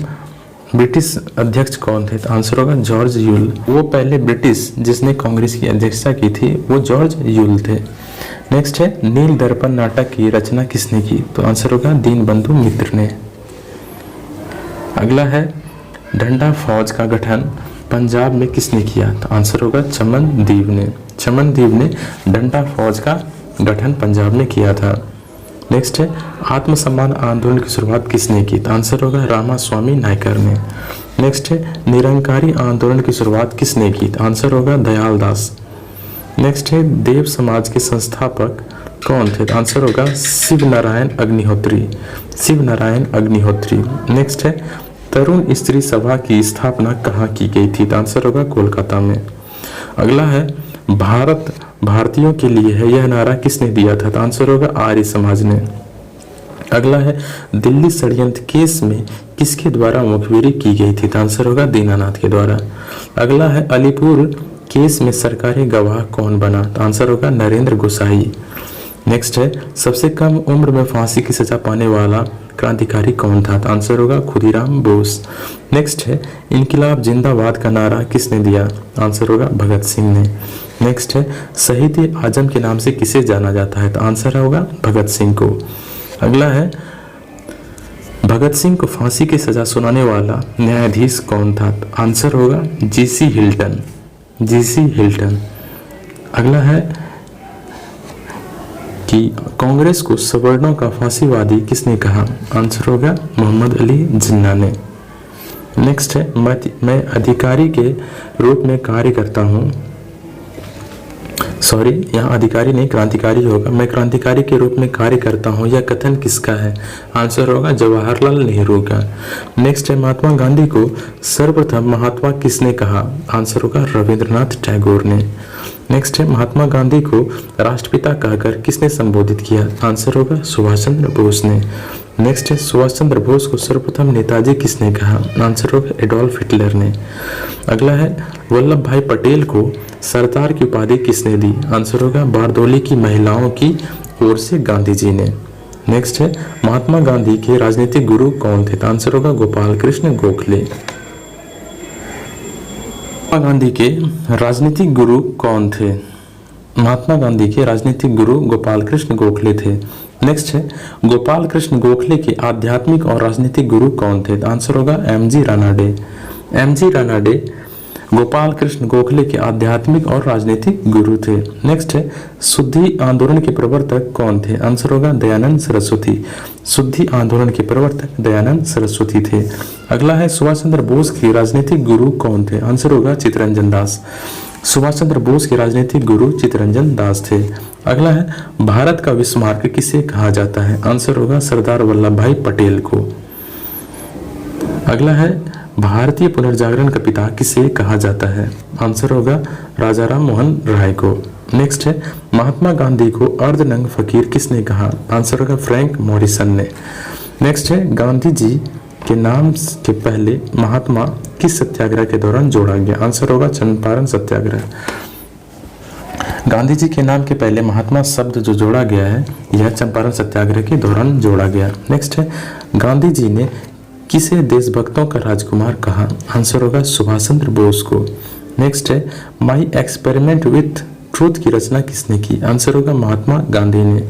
ब्रिटिश अध्यक्ष कौन थे? तो आंसर होगा जॉर्ज यूल। वो पहले ब्रिटिश जिसने कांग्रेस की अध्यक्षता की थी वो जॉर्ज यूल थे। नेक्स्ट है नील दर्पण नाटक की रचना किसने की? तो आंसर होगा दीनबंधु मित्र ने। अगला है डंडा फौज का गठन पंजाब में किसने किया? तो आंसर होगा चमनदीव ने। चमनदीव ने डंडा फौज का गठन पंजाब में किया था। नेक्स्ट है आत्मसम्मान आंदोलन की शुरुआत किसने की? तो आंसर होगा रामास्वामी नायकर ने। नेक्स्ट है निरंकारी आंदोलन की शुरुआत किसने की? तो आंसर होगा दयाल दास। नेक्स्ट है देव समाज के संस्थापक कौन थे? तो आंसर होगा शिव नारायण अग्निहोत्री। शिव नारायण अग्निहोत्री। नेक्स्ट है तरुण स्त्री सभा की स्थापना कहाँ की गई थी? तो आंसर होगा कोलकाता में। अगला है भारत भारतीयों के लिए है, यह नारा किसने दिया था? तो आंसर होगा आर्य समाज ने। अगला है दिल्ली षड्यंत्र केस में किसके द्वारा मुखबिरी की गई थी? तो आंसर होगा दीनानाथ के द्वारा। अगला है अलीपुर केस में सरकारी गवाह कौन बना? तो आंसर होगा नरेंद्र गोसाई। नेक्स्ट है सबसे कम उम्र में फांसी की सजा पाने वाला क्रांतिकारी कौन था? तो आंसर होगा खुदीराम बोस। नेक्स्ट है इनकिलाब जिंदाबाद का नारा किसने दिया? आंसर होगा भगत सिंह ने। नेक्स्ट है शहीद आजम के नाम से किसे जाना जाता है? तो आंसर होगा भगत सिंह को। अगला है भगत सिंह को फांसी की सजा सुनाने वाला न्यायाधीश कौन था? तो आंसर होगा जीसी हिल्टन, जीसी हिल्टन। अगला है कि कांग्रेस को सवर्णों का फांसीवादी किसने कहा? आंसर होगा मोहम्मद अली जिन्ना ने। नेक्स्ट है मैं अधिकारी के रूप में कार्य करता हूँ, सॉरी यहाँ अधिकारी नहीं क्रांतिकारी होगा, मैं क्रांतिकारी के रूप में कार्य करता हूँ, यह कथन किसका है? आंसर होगा जवाहरलाल नेहरू का। नेक्स्ट है महात्मा गांधी को सर्वप्रथम महात्मा किसने कहा? आंसर होगा रविंद्रनाथ टैगोर ने। नेक्स्ट है महात्मा गांधी को राष्ट्रपिता कहकर किसने संबोधित किया? आंसर होगा सुभाष चंद्र बोस ने। नेक्स्ट है सुभाष चंद्र बोस को सर्वप्रथम नेताजी किसने कहा? आंसर होगा एडोल्फ हिटलर ने। अगला है वल्लभ भाई पटेल को सरदार की उपाधि किसने दी? आंसर होगा बारदोली की महिलाओं की ओर से गांधी जी ने। नेक्स्ट है महात्मा गांधी के राजनीतिक गुरु कौन थे? आंसर होगा गोपाल कृष्ण गोखले। महात्मा गांधी के राजनीतिक गुरु कौन थे? महात्मा गांधी के राजनीतिक गुरु गोपाल कृष्ण गोखले थे। नेक्स्ट है गोपाल कृष्ण गोखले के आध्यात्मिक और राजनीतिक गुरु कौन थे? आंसर होगा एमजी रानाडे। एमजी रानाडे गोपाल कृष्ण गोखले के आध्यात्मिक और राजनीतिक गुरु थे। नेक्स्ट है शुद्धि आंदोलन के प्रवर्तक कौन थे? आंसर होगा दयानंद सरस्वती। शुद्धि आंदोलन के प्रवर्तक दयानंद सरस्वती थे। अगला है सुभाष चंद्र बोस के राजनीतिक गुरु कौन थे? आंसर होगा चित्तरंजन दास। सुभाष चंद्र बोस के राजनीतिक गुरु चित्तरंजन दास थे। अगला है भारत का विस्मारक किसे कहा जाता है? आंसर होगा सरदार वल्लभ भाई पटेल को। अगला है भारतीय पुनर्जागरण का पिता किसे कहा जाता है? आंसर होगा राजा राम मोहन राय को। नेक्स्ट है महात्मा गांधी को अर्धनंग फकीर किसने कहा? आंसर होगा फ्रैंक मॉरिसन ने। नेक्स्ट है गांधी जी के नाम के पहले महात्मा किस सत्याग्रह के दौरान जोड़ा गया? आंसर होगा चंपारण सत्याग्रह। गांधी जी के नाम के पहले महात्मा शब्द जो जोड़ा गया है यह चंपारण सत्याग्रह के दौरान जोड़ा गया। नेक्स्ट है गांधी जी ने किसे देशभक्तों का राजकुमार कहा? आंसर होगा सुभाष चंद्र बोस को। नेक्स्ट है माई एक्सपेरिमेंट विथ ट्रूथ की रचना किसने की? आंसर होगा महात्मा गांधी ने।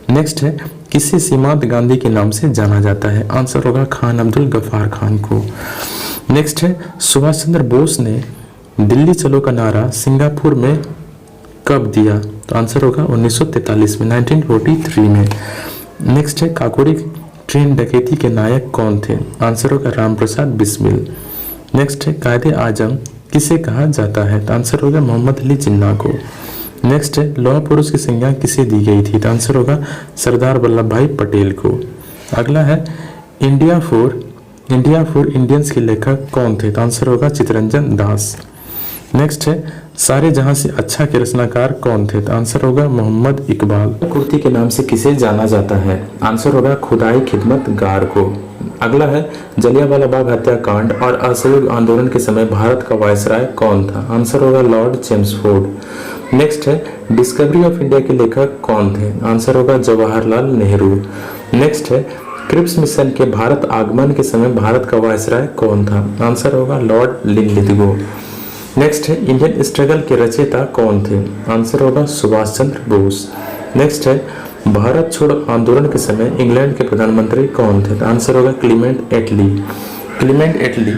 नेक्स्ट है किसे सीमांत गांधी के नाम से जाना जाता है? आंसर होगा खान अब्दुल गफ्फार खान को। नेक्स्ट है सुभाष चंद्र बोस ने दिल्ली चलो का नारा सिंगापुर में कब दिया? तो आंसर होगा 1943 में, 1943 में। नेक्स्ट है काकोरी ट्रेन डकैती के नायक कौन थे? आंसर होगा रामप्रसाद बिस्मिल। नेक्स्ट है कायदे आजम किसे कहा जाता है? तो आंसर होगा मोहम्मद अली जिन्ना को। नेक्स्ट है लौह पुरुष की संज्ञा किसे दी गई थी? तो आंसर होगा सरदार वल्लभ भाई पटेल को। अगला है इंडिया फॉर इंडियंस के लेखक कौन थे? तो आंसर होगा चित्तरंजन दास। नेक्स्ट है सारे जहां से अच्छा के रचनाकार कौन थे? तो आंसर होगा मोहम्मद इकबाल। कुर्ती के नाम से किसे जाना जाता है? आंसर होगा खुदाई खिदमत गार को। अगला है जलियांवाला बाग हत्याकांड और असहयोग आंदोलन के समय भारत का वायसराय कौन था? आंसर होगा लॉर्ड चेम्सफोर्ड। नेक्स्ट है डिस्कवरी ऑफ इंडिया के लेखक कौन थे? आंसर होगा जवाहरलाल नेहरू। नेक्स्ट है क्रिप्स मिशन के भारत आगमन के समय भारत का वायसराय कौन था? आंसर होगा लॉर्ड लिनलिथगो। नेक्स्ट है इंडियन स्ट्रगल के रचयिता कौन थे? आंसर होगा सुभाष चंद्र बोस। नेक्स्ट है भारत छोड़ो आंदोलन के समय इंग्लैंड के प्रधानमंत्री कौन थे? आंसर होगा क्लीमेंट एटली। क्लीमेंट एटली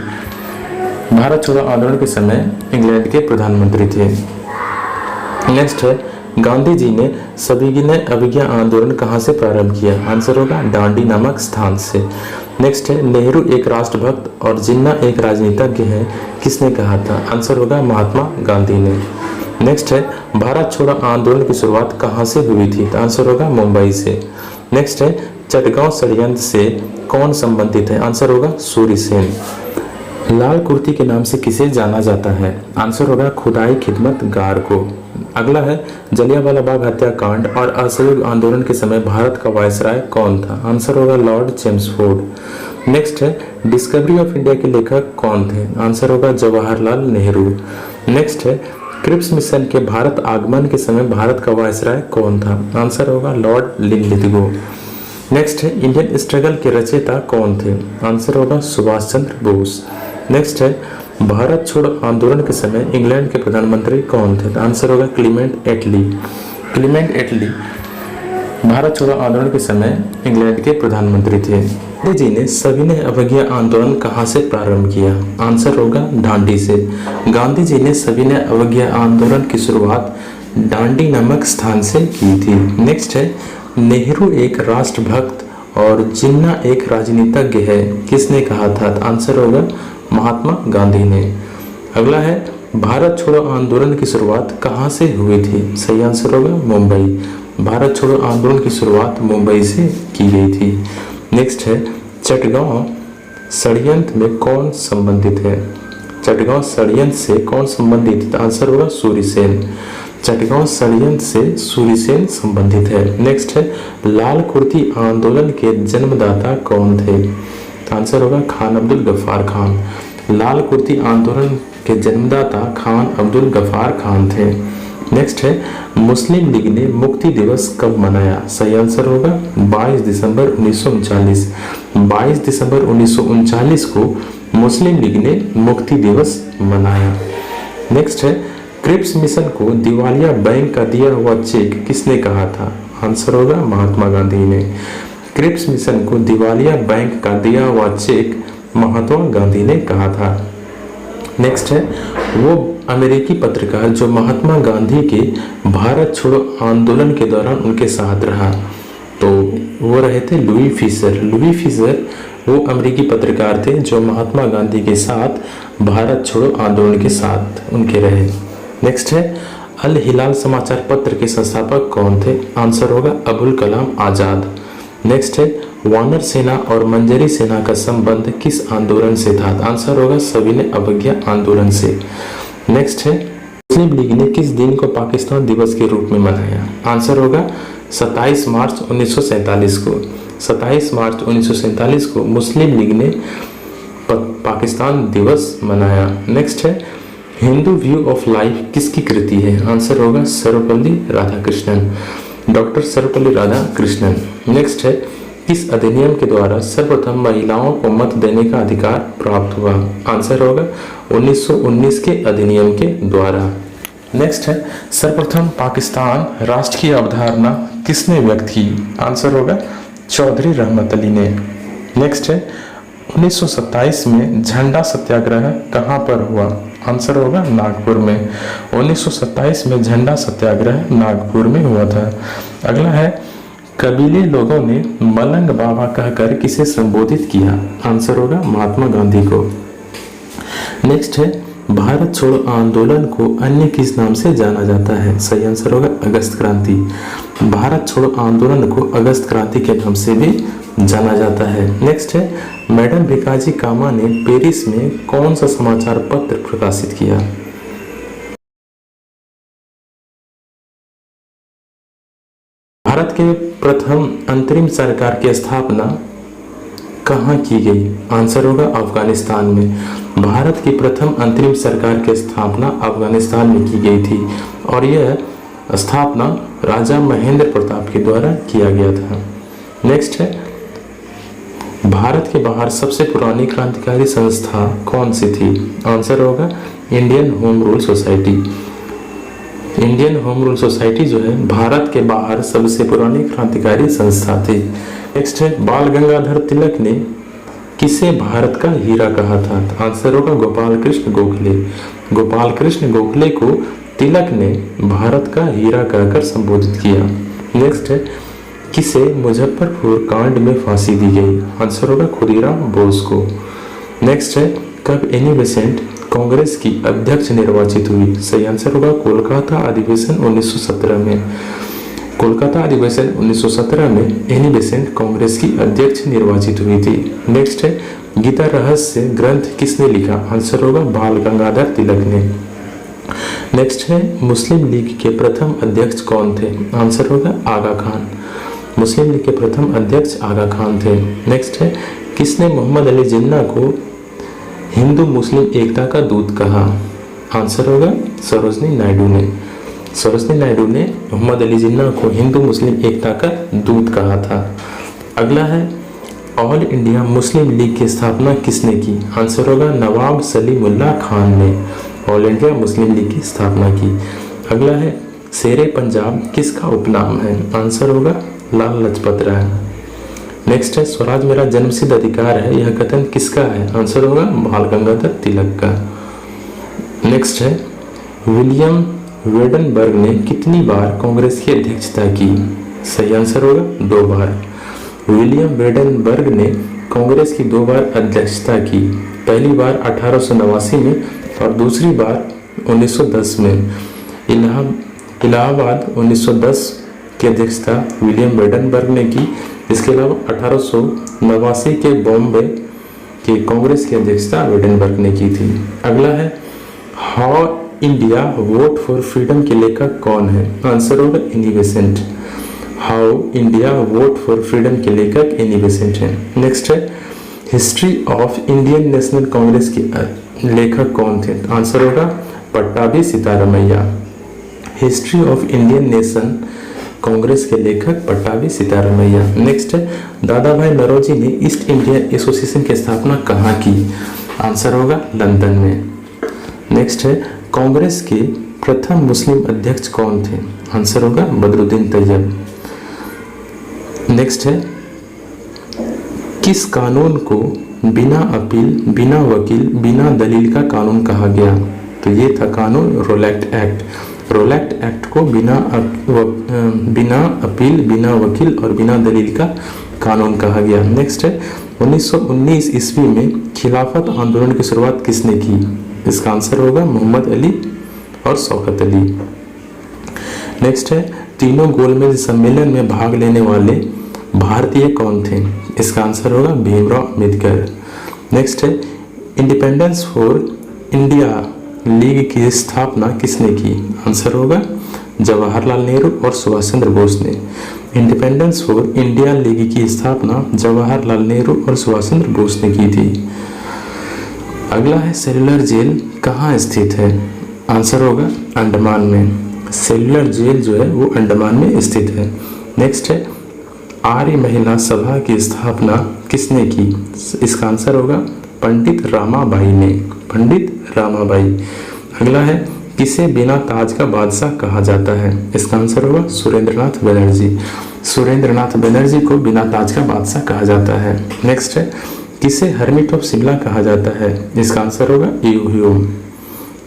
भारत छोड़ो आंदोलन के समय इंग्लैंड के प्रधानमंत्री थे। नेक्स्ट है गांधी जी ने सविनय अवज्ञा आंदोलन कहां से प्रारंभ किया? आंसर होगा डांडी नामक स्थान से। नेक्स्ट है नेहरू एक राष्ट्रभक्त और जिन्ना एक राजनीतिज्ञ है किसने कहा था? आंसर होगा महात्मा गांधी ने। नेक्स्ट है भारत छोड़ो आंदोलन की शुरुआत कहां से हुई थी? तो आंसर होगा मुंबई से। नेक्स्ट है चटगांव षड्यंत्र से कौन संबंधित है? आंसर होगा सूर्यसेन। लाल कुर्ती के नाम से किसे जाना जाता है? आंसर होगा खुदाई खिदमत गार को। अगला है जलियांवाला बाग हत्याकांड और असहयोग आंदोलन के समय भारत का वायसराय कौन था? आंसर होगा लॉर्ड चेम्सफोर्ड। नेक्स्ट है डिस्कवरी ऑफ इंडिया के लेखक कौन थे? आंसर होगा जवाहरलाल नेहरू। नेक्स्ट है क्रिप्स मिशन के भारत आगमन के समय भारत का वायसराय कौन था? आंसर होगा लॉर्ड लिनलिथगो। नेक्स्ट है इंडियन स्ट्रगल के रचयिता कौन थे? आंसर होगा सुभाष चंद्र बोस। नेक्स्ट है भारत छोड़ो आंदोलन के समय इंग्लैंड के प्रधानमंत्री कौन थे? आंसर होगा क्लीमेंट एटली। क्लीमेंट एटली भारत छोड़ो आंदोलन के समय इंग्लैंड के प्रधानमंत्री थे। गांधी जी ने सविनय अवज्ञा आंदोलन कहाँ से प्रारंभ किया? आंसर होगा डांडी से। गांधी जी ने सविनय अवज्ञा आंदोलन की शुरुआत डांडी नामक स्थान से की थी। नेक्स्ट है नेहरू एक राष्ट्रभक्त और जिन्ना एक राजनीतिज्ञ है, किसने कहा था? आंसर होगा महात्मा गांधी ने। अगला है भारत छोड़ो आंदोलन की शुरुआत कहाँ से हुई थी? सही आंसर होगा मुंबई। भारत छोड़ो आंदोलन की शुरुआत मुंबई से की गई थी। नेक्स्ट है चटगांव षड्यंत्र में कौन संबंधित है? चटगांव षड्यंत्र से कौन संबंधित? आंसर होगा सूर्यसेन। चटगांव षड्यंत्र से सूर्यसेन संबंधित है। नेक्स्ट है लाल कुर्ती आंदोलन के जन्मदाता कौन थे? आंसर होगा खान अब्दुल गफ्फार खान। लाल कुर्ती आंदोलन के जन्मदाता खान अब्दुल गफ्फार खान थे। नेक्स्ट है मुस्लिम लीग ने मुक्ति दिवस कब मनाया? सही आंसर होगा 22 दिसंबर 1939। 22 दिसंबर 1939 को मुस्लिम लीग ने मुक्ति दिवस मनाया। नेक्स्ट है क्रिप्स मिशन को दिवालिया बैंक का दिया हुआ चेक किसने कहा था? आंसर होगा महात्मा गांधी ने। क्रिप्स मिशन को दिवालिया बैंक का दिया हुआ चेक महात्मा गांधी ने कहा था। नेक्स्ट है वो अमेरिकी पत्रकार जो महात्मा गांधी के भारत छोड़ो आंदोलन के दौरान उनके साथ रहा, तो वो रहे थे लुई फिशर। लुई फिशर वो अमेरिकी पत्रकार थे जो महात्मा गांधी के साथ भारत छोड़ो आंदोलन के साथ उनके रहे। नेक्स्ट है अल हिलाल समाचार पत्र के संस्थापक कौन थे? आंसर होगा अबुल कलाम आजाद। नेक्स्ट है वानर सेना और मंजरी सेना का संबंध किस आंदोलन से था? आंसर होगा सविनय अवज्ञा आंदोलन से। नेक्स्ट है मुस्लिम लीग ने किस दिन को पाकिस्तान दिवस के रूप में मनाया? आंसर होगा 27 मार्च 1947 को। 27 मार्च 1947 को मुस्लिम लीग ने पाकिस्तान दिवस मनाया। नेक्स्ट है हिंदू व्यू ऑफ लाइफ किसकी कृति है? आंसर होगा सर्वपल्ली राधाकृष्णन, डॉक्टर सर्वपल्ली राधाकृष्णन। नेक्स्ट है किस अधिनियम के द्वारा सर्वप्रथम महिलाओं को मत देने का अधिकार प्राप्त हुआ? आंसर होगा 1919 के अधिनियम के द्वारा। नेक्स्ट है सर्वप्रथम पाकिस्तान राष्ट्र की अवधारणा किसने व्यक्त की? आंसर होगा चौधरी रहमत अली ने। नेक्स्ट है 1927 में झंडा सत्याग्रह कहाँ पर हुआ? आंसर होगा नागपुर में। 1927 में झंडा सत्याग्रह नागपुर में हुआ था। अगला है कबीले लोगों ने मलंग बाबा कहकर किसे संबोधित किया? आंसर होगा महात्मा गांधी को। नेक्स्ट है भारत छोड़ो आंदोलन को अन्य किस नाम से जाना जाता है? सही आंसर होगा अगस्त क्रांति। भारत छोड़ो आंदोलन को अगस्त क्रांति के नाम से भी जाना जाता है। नेक्स्ट है मैडम भिकाजी कामा ने पेरिस में कौन सा समाचार पत्र प्रकाशित किया? भारत के प्रथम अंतरिम सरकार की स्थापना कहाँ की गई? आंसर होगा अफगानिस्तान में। भारत की प्रथम अंतरिम सरकार की स्थापना अफगानिस्तान में की गई थी और यह स्थापना राजा महेंद्र प्रताप के द्वारा किया गया था। नेक्स्ट है भारत के बाहर सबसे पुरानी क्रांतिकारी संस्था कौन सी थी? आंसर होगा Indian home rule society. Indian home rule society जो है भारत के बाहर सबसे पुरानी क्रांतिकारी संस्था थी। नेक्स्ट है बाल गंगाधर तिलक ने किसे भारत का हीरा कहा था? आंसर होगा गोपाल कृष्ण गोखले। गोपाल कृष्ण गोखले को तिलक ने भारत का हीरा कहकर संबोधित किया। नेक्स्ट है किसे मुजफ्फरपुर कांड में फांसी दी गई? आंसर होगा खुदीराम बोस को। नेक्स्ट है कब एनी बेसेंट कांग्रेस की अध्यक्ष निर्वाचित हुई? सही आंसर होगा कोलकाता अधिवेशन 1917 में। कोलकाता अधिवेशन 1917 में एनी बेसेंट कांग्रेस की अध्यक्ष निर्वाचित हुई थी। नेक्स्ट है गीता रहस्य ग्रंथ किसने लिखा? आंसर होगा बाल गंगाधर तिलक ने। नेक्स्ट है मुस्लिम लीग के प्रथम अध्यक्ष कौन थे? आंसर होगा आगा खान। मुस्लिम लीग के प्रथम अध्यक्ष आगा खान थे। नेक्स्ट है किसने मोहम्मद अली जिन्ना को हिंदू मुस्लिम एकता का दूत कहा? आंसर होगा सरोजनी नायडू ने। सरोजनी नायडू ने मोहम्मद अली जिन्ना को हिंदू मुस्लिम एकता का दूत कहा था। अगला है ऑल इंडिया मुस्लिम लीग की स्थापना किसने की? आंसर होगा नवाब सलीमुल्लाह खान ने ऑल इंडिया मुस्लिम लीग की स्थापना की। अगला है शेरे पंजाब किसका उपनाम है? आंसर होगा लाल लाजपत राय। नेक्स्ट है स्वराज मेरा जन्मसिद्ध अधिकार है, यह कथन किसका है? आंसर होगा बाल गंगाधर तिलक का। नेक्स्ट है विलियम वेडनबर्ग ने कितनी बार कांग्रेस की अध्यक्षता की? सही आंसर होगा 2 बार। विलियम वेडनबर्ग ने कांग्रेस की 2 बार अध्यक्षता की, पहली बार 1889 में और दूसरी बार 1910 में। इलाहाबाद 1910 की अध्यक्षता विलियम वेडनबर्ग ने की। इसके अलावा 1889 के बॉम्बे के कांग्रेस की अध्यक्षता वेडनबर्ग ने की थी। अगला है how India vote for freedom के लेखक कौन है? आंसर होगा Annie Besant. How India vote for freedom के लेखक एनी बेसेंट हैं। नेक्स्ट है history of Indian national Congress के लेखक कौन थे? आंसर होगा Pattabhi Sitaramayya. History of Indian nation Congress के लेखक पट्टाभी सीतारामैया। नेक्स्ट है दादा भाई नौरोजी ने ईस्ट इंडिया एसोसिएशन की स्थापना कहाँ की? आंसर होगा लंदन में। नेक्स्ट है कांग्रेस के प्रथम मुस्लिम अध्यक्ष कौन थे? आंसर होगा बदरुद्दीन तैयब। नेक्स्ट है किस कानून को बिना अपील, बिना वकील, बिना दलील का कानून कहा गया? तो ये था कानून रोलैक्ट एक्ट। रोलैक्ट एक्ट को बिना अपील, बिना वकील और बिना दलील का कानून कहा गया। नेक्स्ट है 1919 ईस्वी में खिलाफत आंदोलन की शुरुआत किसने की? इसका आंसर होगा मोहम्मद अली और शौकत अली। नेक्स्ट है तीनों गोलमेज सम्मेलन में भाग लेने वाले भारतीय कौन थे? इसका आंसर होगा भीमराव अम्बेडकर। नेक्स्ट है इंडिपेंडेंस फॉर इंडिया लीग की स्थापना किसने की? आंसर होगा जवाहरलाल नेहरू और सुभाष चंद्र बोस ने। इंडिपेंडेंस फॉर इंडिया लीग की स्थापना जवाहरलाल नेहरू और सुभाष चंद्र बोस ने की थी। अगला है सेलुलर जेल कहाँ स्थित है? आंसर होगा अंडमान में। सेलुलर जेल जो है वो अंडमान में स्थित है। नेक्स्ट है आर्य महिला सभा की स्थापना किसने की? इसका आंसर होगा पंडित रामाबाई ने। पंडित रामाबाई। अगला है किसे बिना ताज का बादशाह कहा जाता है? इसका आंसर होगा सुरेंद्रनाथ बनर्जी। सुरेंद्रनाथ बनर्जी को बिना ताज का बादशाह कहा जाता है। नेक्स्ट है किसे हर्मिट ऑफ शिमला कहा जाता है? इसका आंसर होगा ह्यूम।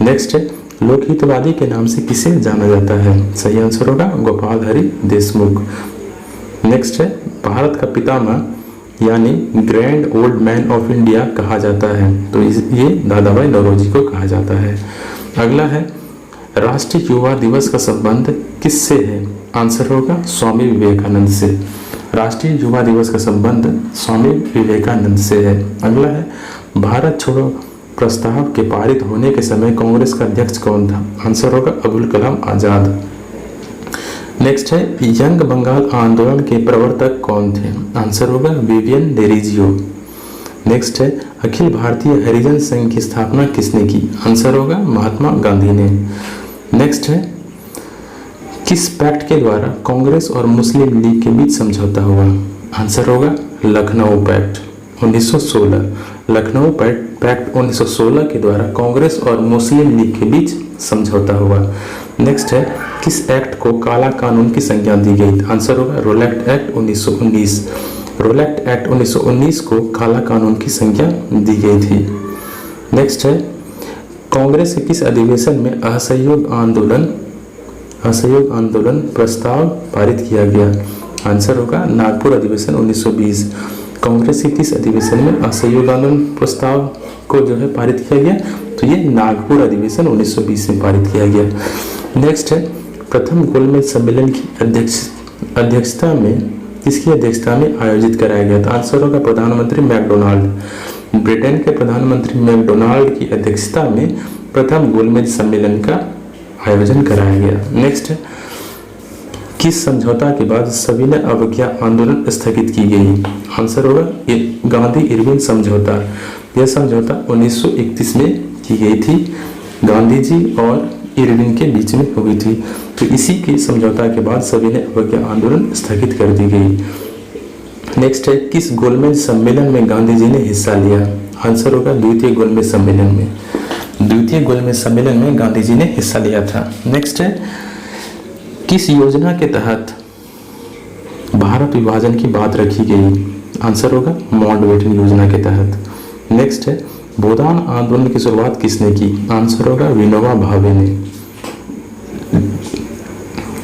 नेक्स्ट है लोकहितवादी के नाम से किसे जाना जाता है? सही आंसर होगा गोपाल हरि देशमुख। नेक्स्ट है भारत का पितामह यानी grand old man of India कहा जाता है? तो ये दादा भाई नौरोजी को कहा जाता है। अगला है राष्ट्रीय युवा दिवस का संबंध किससे है? आंसर होगा स्वामी विवेकानंद से। राष्ट्रीय युवा दिवस का संबंध स्वामी विवेकानंद से है। अगला है भारत छोड़ो प्रस्ताव के पारित होने के समय कांग्रेस का अध्यक्ष कौन था? आंसर होगा अबुल कलाम आजाद। नेक्स्ट है यंग बंगाल आंदोलन के प्रवर्तक कौन थे? आंसर होगा विवियन डेरिजियो। नेक्स्ट है अखिल भारतीय हरिजन संघ की स्थापना किसने की? आंसर होगा महात्मा गांधी ने। नेक्स्ट है किस पैक्ट के द्वारा कांग्रेस और मुस्लिम लीग के बीच समझौता हुआ? आंसर होगा लखनऊ पैक्ट 1916। लखनऊ पैक्ट 1916 के द्वारा कांग्रेस और मुस्लिम लीग के बीच समझौता हुआ। नेक्स्ट है किस एक्ट को काला कानून की संज्ञा दी गई? आंसर होगा रोलैक्ट एक्ट 1919। रोलैक्ट एक्ट 1919 को काला कानून की संज्ञा दी गई थी। नेक्स्ट है कांग्रेस के किस अधिवेशन में असहयोग आंदोलन प्रस्ताव पारित किया गया? आंसर होगा नागपुर अधिवेशन 1920। कांग्रेस के किस अधिवेशन में असहयोग आंदोलन प्रस्ताव को जो है पारित किया गया? तो ये नागपुर अधिवेशन 1920 में पारित किया गया। नेक्स्ट है प्रथम गोलमेज सम्मेलन की अध्यक्षता में किसकी अध्यक्षता में आयोजित कराया गया था? आंसर होगा प्रधानमंत्री मैकडोनाल्ड। ब्रिटेन के प्रधानमंत्री मैकडोनाल्ड की अध्यक्षता में प्रथम गोलमेज सम्मेलन का आयोजन कराया गया। नेक्स्ट, किस समझौता के बाद सविनय अवज्ञा आंदोलन स्थगित की गई? आंसर होगा गांधी इरविन समझौता। यह समझौता 1931 में की गई थी, गांधी जी और इरविन के बीच में हुई थी। तो इसी के समझौता के बाद सविनय अवज्ञा आंदोलन स्थगित कर दी गई। नेक्स्ट है, किस गोलमेज सम्मेलन में गांधी जी ने हिस्सा लिया? आंसर होगा द्वितीय गोलमेज सम्मेलन में। द्वितीय गोलमेज सम्मेलन में गांधी जी ने हिस्सा लिया था। नेक्स्ट है, किस योजना के तहत भारत विभाजन की बात रखी गई? आंसर होगा माउंटबेटन योजना के तहत। नेक्स्ट है, भूदान आंदोलन की शुरुआत किसने की? आंसर होगा विनोबा भावे ने।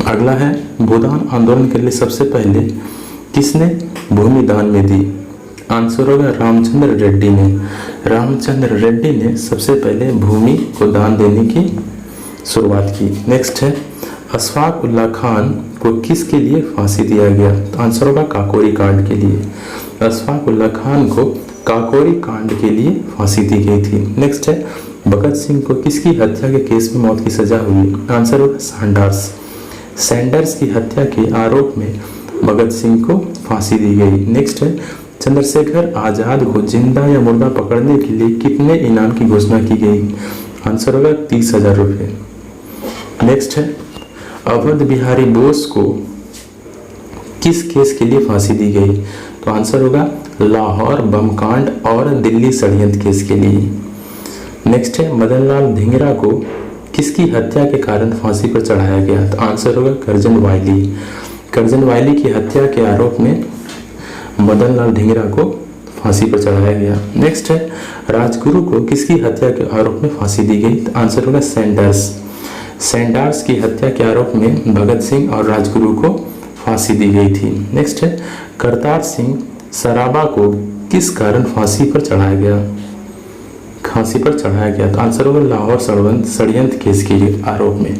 अगला है, भूदान आंदोलन के लिए सबसे पहले किसने भूमि दान में दी? आंसर होगा रामचंद्र रेड्डी ने। रामचंद्र रेड्डी ने सबसे पहले भूमि को दान देने की शुरुआत की। नेक्स्ट है, अशफाक उल्लाह खान को किसके लिए फांसी दिया गया? आंसर होगा काकोरी कांड के लिए। अशफाक उल्लाह खान को काकोरी कांड के लिए फांसी दी गई थी। नेक्स्ट है, भगत सिंह को किसकी हत्या के केस में मौत की सजा हुई? आंसर होगा सैंडर्स। सैंडर्स की हत्या के आरोप में भगत सिंह को फांसी दी गई। नेक्स्ट है, चंद्रशेखर आजाद को जिंदा या मुर्दा पकड़ने के लिए कितने इनाम की घोषणा की गई? आंसर होगा 30,000 रुपये। नेक्स्ट है, अवध बिहारी बोस को किस केस के लिए फांसी दी गई? तो आंसर होगा लाहौर बम कांड और दिल्ली षड्यंत्र केस के लिए। नेक्स्ट है, मदनलाल धिंगरा को किसकी हत्या के कारण फांसी पर चढ़ाया गया? तो आंसर होगा करजन वायली। करजन वायली की हत्या के आरोप में मदनलाल धिंगरा को फांसी पर चढ़ाया गया। नेक्स्ट है, राजगुरु को किसकी हत्या के आरोप में फांसी दी गई? तो आंसर होगा सैंडर्स। सैंडर्स की हत्या के आरोप में भगत सिंह और राजगुरु को फांसी दी गई थी। नेक्स्ट है, करतार सिंह सराबा को किस कारण फांसी पर चढ़ाया गया? फांसी पर चढ़ाया गया। तो आंसर होगा लाहौर षड्यंत्र केस के आरोप में।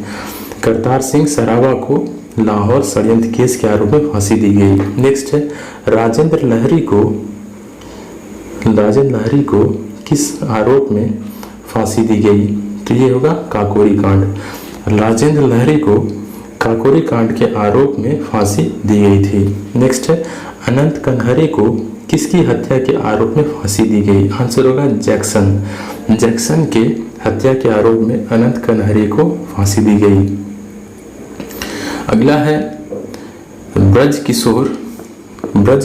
करतार सिंह सराबा को लाहौर षड्यंत्र केस के आरोप में फांसी दी गई। नेक्स्ट है, राजेंद्र लहरी को किस आरोप में फांसी दी गई? तो ये होगा काकोरी कांड। राजेंद्र लहरी को काकोरी कांड के आरोप में फांसी दी गई थी। नेक्स्ट है, अनंत कनहरे को किसकी हत्या के आरोप में फांसी दी गई? आंसर होगा जैक्सन के हत्या के आरोप में अनंत कनहरे को फांसी दी गई। अगला है, ब्रज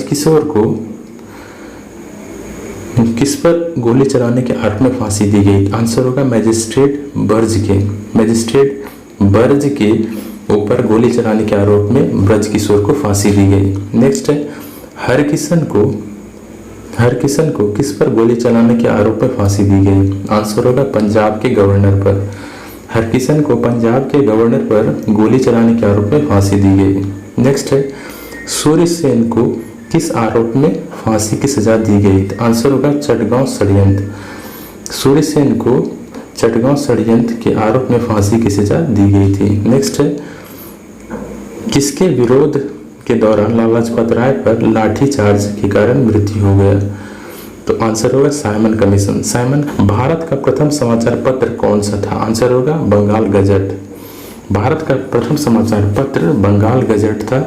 किशोर को किस पर गोली चलाने के आरोप में फांसी दी गई? आंसर होगा मजिस्ट्रेट बर्ज के ऊपर गोली चलाने के आरोप में ब्रज किशोर को फांसी दी गई। नेक्स्ट है, हरकिशन को किस पर गोली चलाने के आरोप में फांसी दी गई? आंसर होगा पंजाब के गवर्नर पर। हरकिशन को पंजाब के गवर्नर पर गोली चलाने के आरोप में फांसी दी गई। नेक्स्ट है, सूर्य सेन को किस आरोप में फांसी की सजा दी गई? तो आंसर होगा चटगांव षड्यंत्र। सूर्य सेन को चटगांव षड्यंत्र के आरोप में फांसी की सजा दी गई थी। नेक्स्ट है, किसके विरोध के दौरान लाला लाजपत राय पर लाठीचार्ज के कारण मृत्यु हो गया? तो आंसर होगा साइमन कमीशन। भारत का प्रथम समाचार पत्र कौन सा था? आंसर होगा बंगाल गजट। भारत का प्रथम समाचार पत्र बंगाल गजट था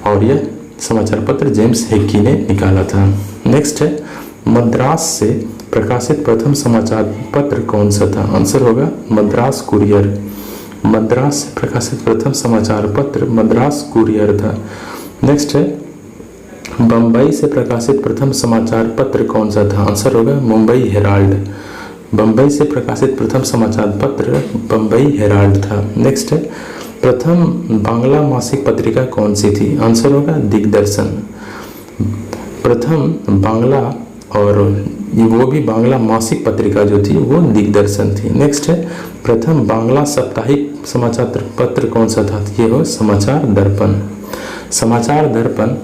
और यह समाचार पत्र जेम्स हेकी ने निकाला था। नेक्स्ट है, मद्रास से प्रकाशित प्रथम समाचार पत्र कौन सा था? आंसर होगा मद्रास कुरियर। मद्रास से प्रकाशित प्रथम समाचार पत्र मद्रास कुरियर था। नेक्स्ट है, बम्बई से प्रकाशित प्रथम समाचार पत्र कौन सा था? आंसर होगा मुंबई हेराल्ड। बम्बई से प्रकाशित प्रथम समाचार पत्र बम्बई हेराल्ड था। नेक्स्ट है, प्रथम बांग्ला मासिक पत्रिका कौन सी थी? आंसर होगा दिग्दर्शन। प्रथम बांग्ला और वो भी बांग्ला मासिक पत्रिका जो थी वो दिग्दर्शन थी। नेक्स्ट है, प्रथम बांग्ला साप्ताहिक समाचार पत्र कौन सा था? ये हो समाचार दर्पण। समाचार दर्पण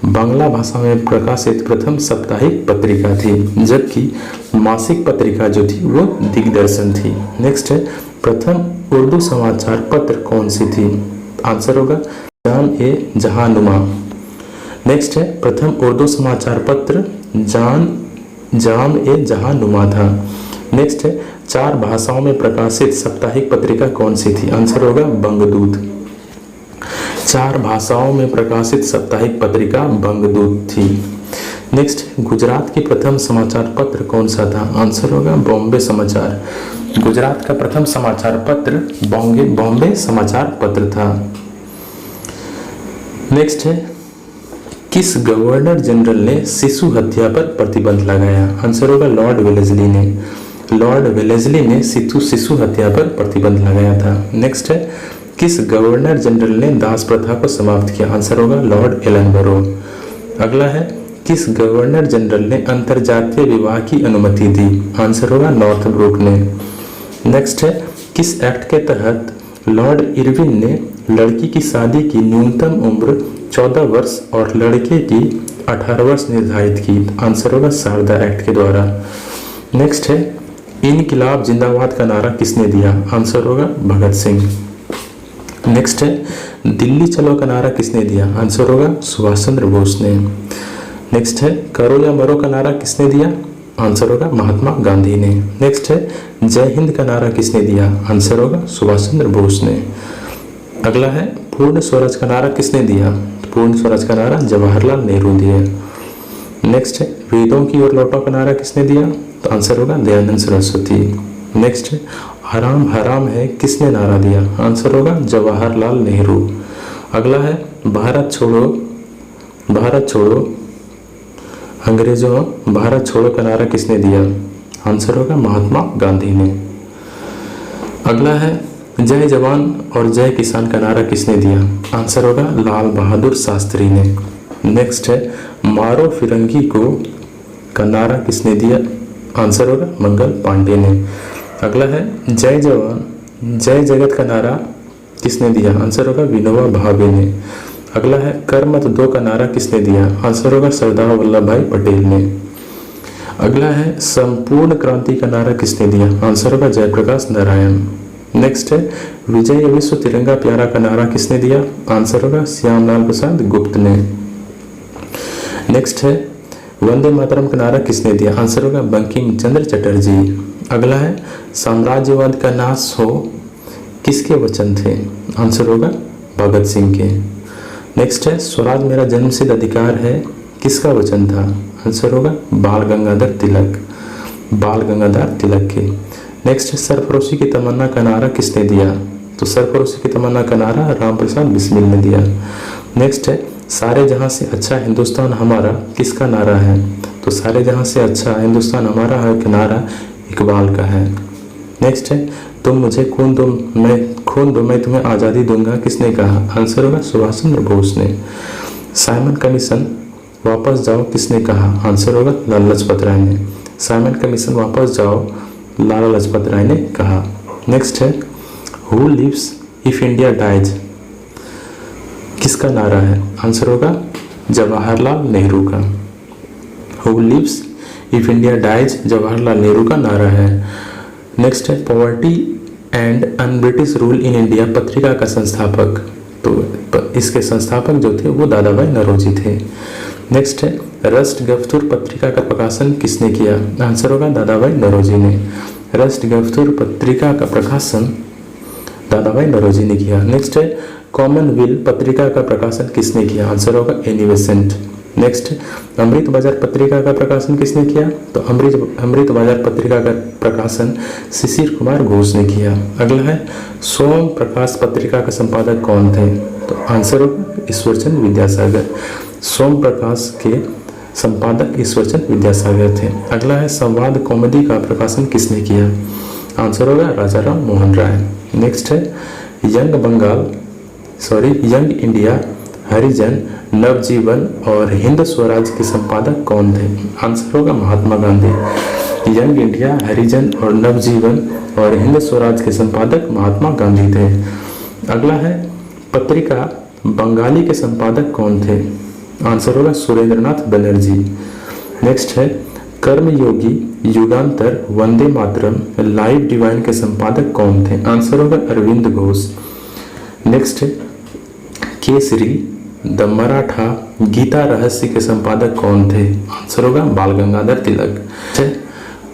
बांग्ला भाषा में प्रकाशित प्रथम साप्ताहिक पत्रिका थी, जबकि मासिक पत्रिका जो थी वो दिग्दर्शन थी। नेक्स्ट है, प्रथम उर्दू समाचार पत्र कौन सी थी? आंसर होगा जाम ए जहानुमा। नेक्स्ट है प्रथम उर्दू समाचार पत्र जाम ए जहानुमा था। नेक्स्ट है 4 भाषाओं में प्रकाशित साप्ताहिक पत्रिका कौन सी थी? आंसर होगा बंगदूत। 4 भाषाओं में प्रकाशित साप्ताहिक पत्रिका बंगदूत थी। नेक्स्ट, गुजरात की प्रथम समाचार पत्र कौन सा था? आंसर होगा बॉम्बे समाचार। गुजरात का प्रथम समाचार पत्र बॉम्बे समाचार पत्र था। नेक्स्ट है किस गवर्नर जनरल ने शिशु हत्या पर प्रतिबंध लगाया? आंसर होगा लॉर्ड वेलेस्ली ने। लॉर्ड वेलेस्ली ने शिशु हत्या पर प्रतिबंध लगाया था। नेक्स्ट है किस गवर्नर जनरल ने दास प्रथा को समाप्त किया? आंसर होगा लॉर्ड एलनबरो। अगला है किस गवर्नर जनरल ने अंतरजातीय विवाह की अनुमति दी? आंसर होगा नॉर्थब्रुक ने। नेक्स्ट है किस एक्ट के तहत लॉर्ड इरविन ने लड़की की शादी की न्यूनतम उम्र 14 वर्ष और लड़के की 18 वर्ष निर्धारित की? आंसर होगा शारदा एक्ट के द्वारा। नेक्स्ट है इनकिलाब जिंदाबाद का नारा किसने दिया? आंसर होगा भगत सिंह। नेक्स्ट है दिल्ली चलो का नारा किसने दिया? आंसर होगा सुभाष चंद्र बोस ने। नेक्स्ट है करो या मरो का नारा किसने दिया? आंसर होगा महात्मा गांधी ने। नेक्स्ट है जय हिंद का नारा किसने दिया? आंसर होगा सुभाष चंद्र बोस ने। अगला है पूर्ण स्वराज का नारा किसने दिया? पूर्ण स्वराज का नारा जवाहरलाल नेहरू दिए। नेक्स्ट है वेदों की ओर लौटो का नारा किसने दिया? तो आंसर होगा दयानंद सरस्वती। नेक्स्ट है हराम हराम है किसने नारा दिया? आंसर होगा जवाहरलाल नेहरू। अगला है भारत छोड़ो अंग्रेजों भारत छोड़ो का नारा किसने दिया? आंसर होगा महात्मा गांधी ने। अगला है जय जवान और जय किसान का नारा किसने दिया? आंसर होगा लाल बहादुर शास्त्री ने। नेक्स्ट है मारो फिरंगी को का नारा किसने दिया? आंसर होगा मंगल पांडे ने। अगला है जय जवान जय जगत का नारा किसने दिया? आंसर होगा विनोबा भावे ने। अगला है कर मत दो का नारा किसने दिया? आंसर होगा सरदार वल्लभ भाई पटेल ने। अगला है संपूर्ण क्रांति का नारा किसने दिया? आंसर होगा जयप्रकाश नारायण। नेक्स्ट है विजय विश्व तिरंगा प्यारा का नारा किसने दिया? आंसर होगा श्यामलाल प्रसाद गुप्त ने। नेक्स्ट है वंदे मातरम का नारा किसने दिया? आंसर होगा बंकिम चंद्र चटर्जी। अगला है साम्राज्यवाद का नाश हो किसके वचन थे? आंसर होगा भगत सिंह के। नेक्स्ट है स्वराज मेरा जन्मसिद्ध अधिकार है किसका वचन था? आंसर होगा बाल गंगाधर तिलक के। नेक्स्ट है सरफरोशी की तमन्ना का नारा किसने दिया? तो सरफरोशी की तमन्ना का नारा रामप्रसाद बिस्मिल ने दिया। नेक्स्ट है सारे जहां से अच्छा हिंदुस्तान हमारा किसका नारा है? तो सारे जहां से अच्छा हिंदुस्तान हमारा है का नारा इकबाल का है। नेक्स्ट है तुम मुझे खून दो मैं तुम्हें आज़ादी दूंगा किसने कहा? आंसर होगा सुभाष चंद्र बोस ने। साइमन कमीशन वापस जाओ किसने कहा? आंसर होगा लाला लाजपत राय ने। साइमन कमीशन वापस जाओ लाला लाजपत राय ने कहा। नेक्स्ट है who lives if India dies किसका नारा है? आंसर होगा जवाहरलाल नेहरू का। Who lives if India dies Jawaharlal Nehru का नारा है। नेक्स्ट है poverty and un British rule in India पत्रिका का संस्थापक, तो इसके संस्थापक जो थे वो दादा भाई नौरोजी थे। नेक्स्ट है राष्ट्रगफ्तुर पत्रिका का प्रकाशन किसने किया? आंसर होगा दादा भाई नौरोजी ने। राष्ट्रगफ्तुर पत्रिका का प्रकाशन दादा भाई नौरोजी ने किया। नेक्स्ट है कॉमनवेल्थ पत्रिका का प्रकाशन किसने किया? आंसर होगा एनी बेसेंट। नेक्स्ट अमृत बाजार पत्रिका का प्रकाशन किसने किया? तो अमृत बाजार पत्रिका का प्रकाशन शिशिर कुमार घोष ने किया। अगला है सोम प्रकाश पत्रिका का संपादक कौन थे? तो आंसर होगा ईश्वरचंद विद्यासागर। सोम प्रकाश के संपादक ईश्वरचंद विद्यासागर थे। अगला है संवाद कॉमेडी का प्रकाशन किसने किया? आंसर होगा राजा राम मोहन राय। नेक्स्ट है यंग इंडिया हरिजन नवजीवन और हिंद स्वराज के संपादक कौन थे? आंसर होगा महात्मा गांधी। यंग इंडिया हरिजन और नवजीवन और हिंद स्वराज के संपादक महात्मा गांधी थे। अगला है पत्रिका बंगाली के संपादक कौन थे? आंसर होगा सुरेंद्रनाथ बनर्जी। नेक्स्ट है कर्मयोगी युगांतर वंदे मातरम लाइव डिवाइन के संपादक कौन थे? आंसर होगा अरविंद घोष। नेक्स्ट है केसरी द मराठा गीता रहस्य के संपादक कौन थे? आंसर होगा बाल गंगाधर तिलक।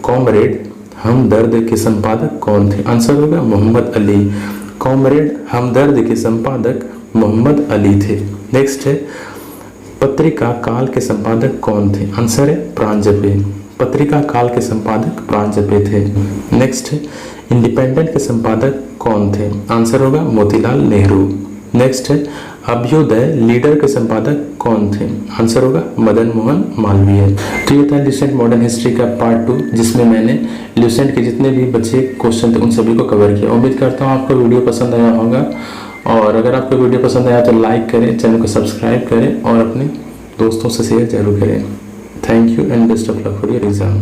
कॉमरेड हमदर्द के संपादक कौन थे? आंसर होगा मोहम्मद अली। कॉमरेड हमदर्द के संपादक मोहम्मद अली थे। नेक्स्ट है पत्रिका काल के संपादक कौन थे? आंसर है प्रांजपे। पत्रिका काल के संपादक प्रांजपे थे। नेक्स्ट है इंडिपेंडेंट के संपादक कौन थे? आंसर होगा मोतीलाल नेहरू। नेक्स्ट है अभ्युदय लीडर के संपादक कौन थे? आंसर होगा मदन मोहन मालवीय। तो ये था ल्यूसेंट मॉडर्न हिस्ट्री का पार्ट 2, जिसमें मैंने ल्यूसेंट के जितने भी बचे क्वेश्चन थे उन सभी को कवर किया। उम्मीद करता हूँ आपको वीडियो पसंद आया होगा, और अगर आपको वीडियो पसंद आया तो लाइक करें, चैनल को सब्सक्राइब करें और अपने दोस्तों से शेयर जरूर करें। Thank you and best of luck for your exam.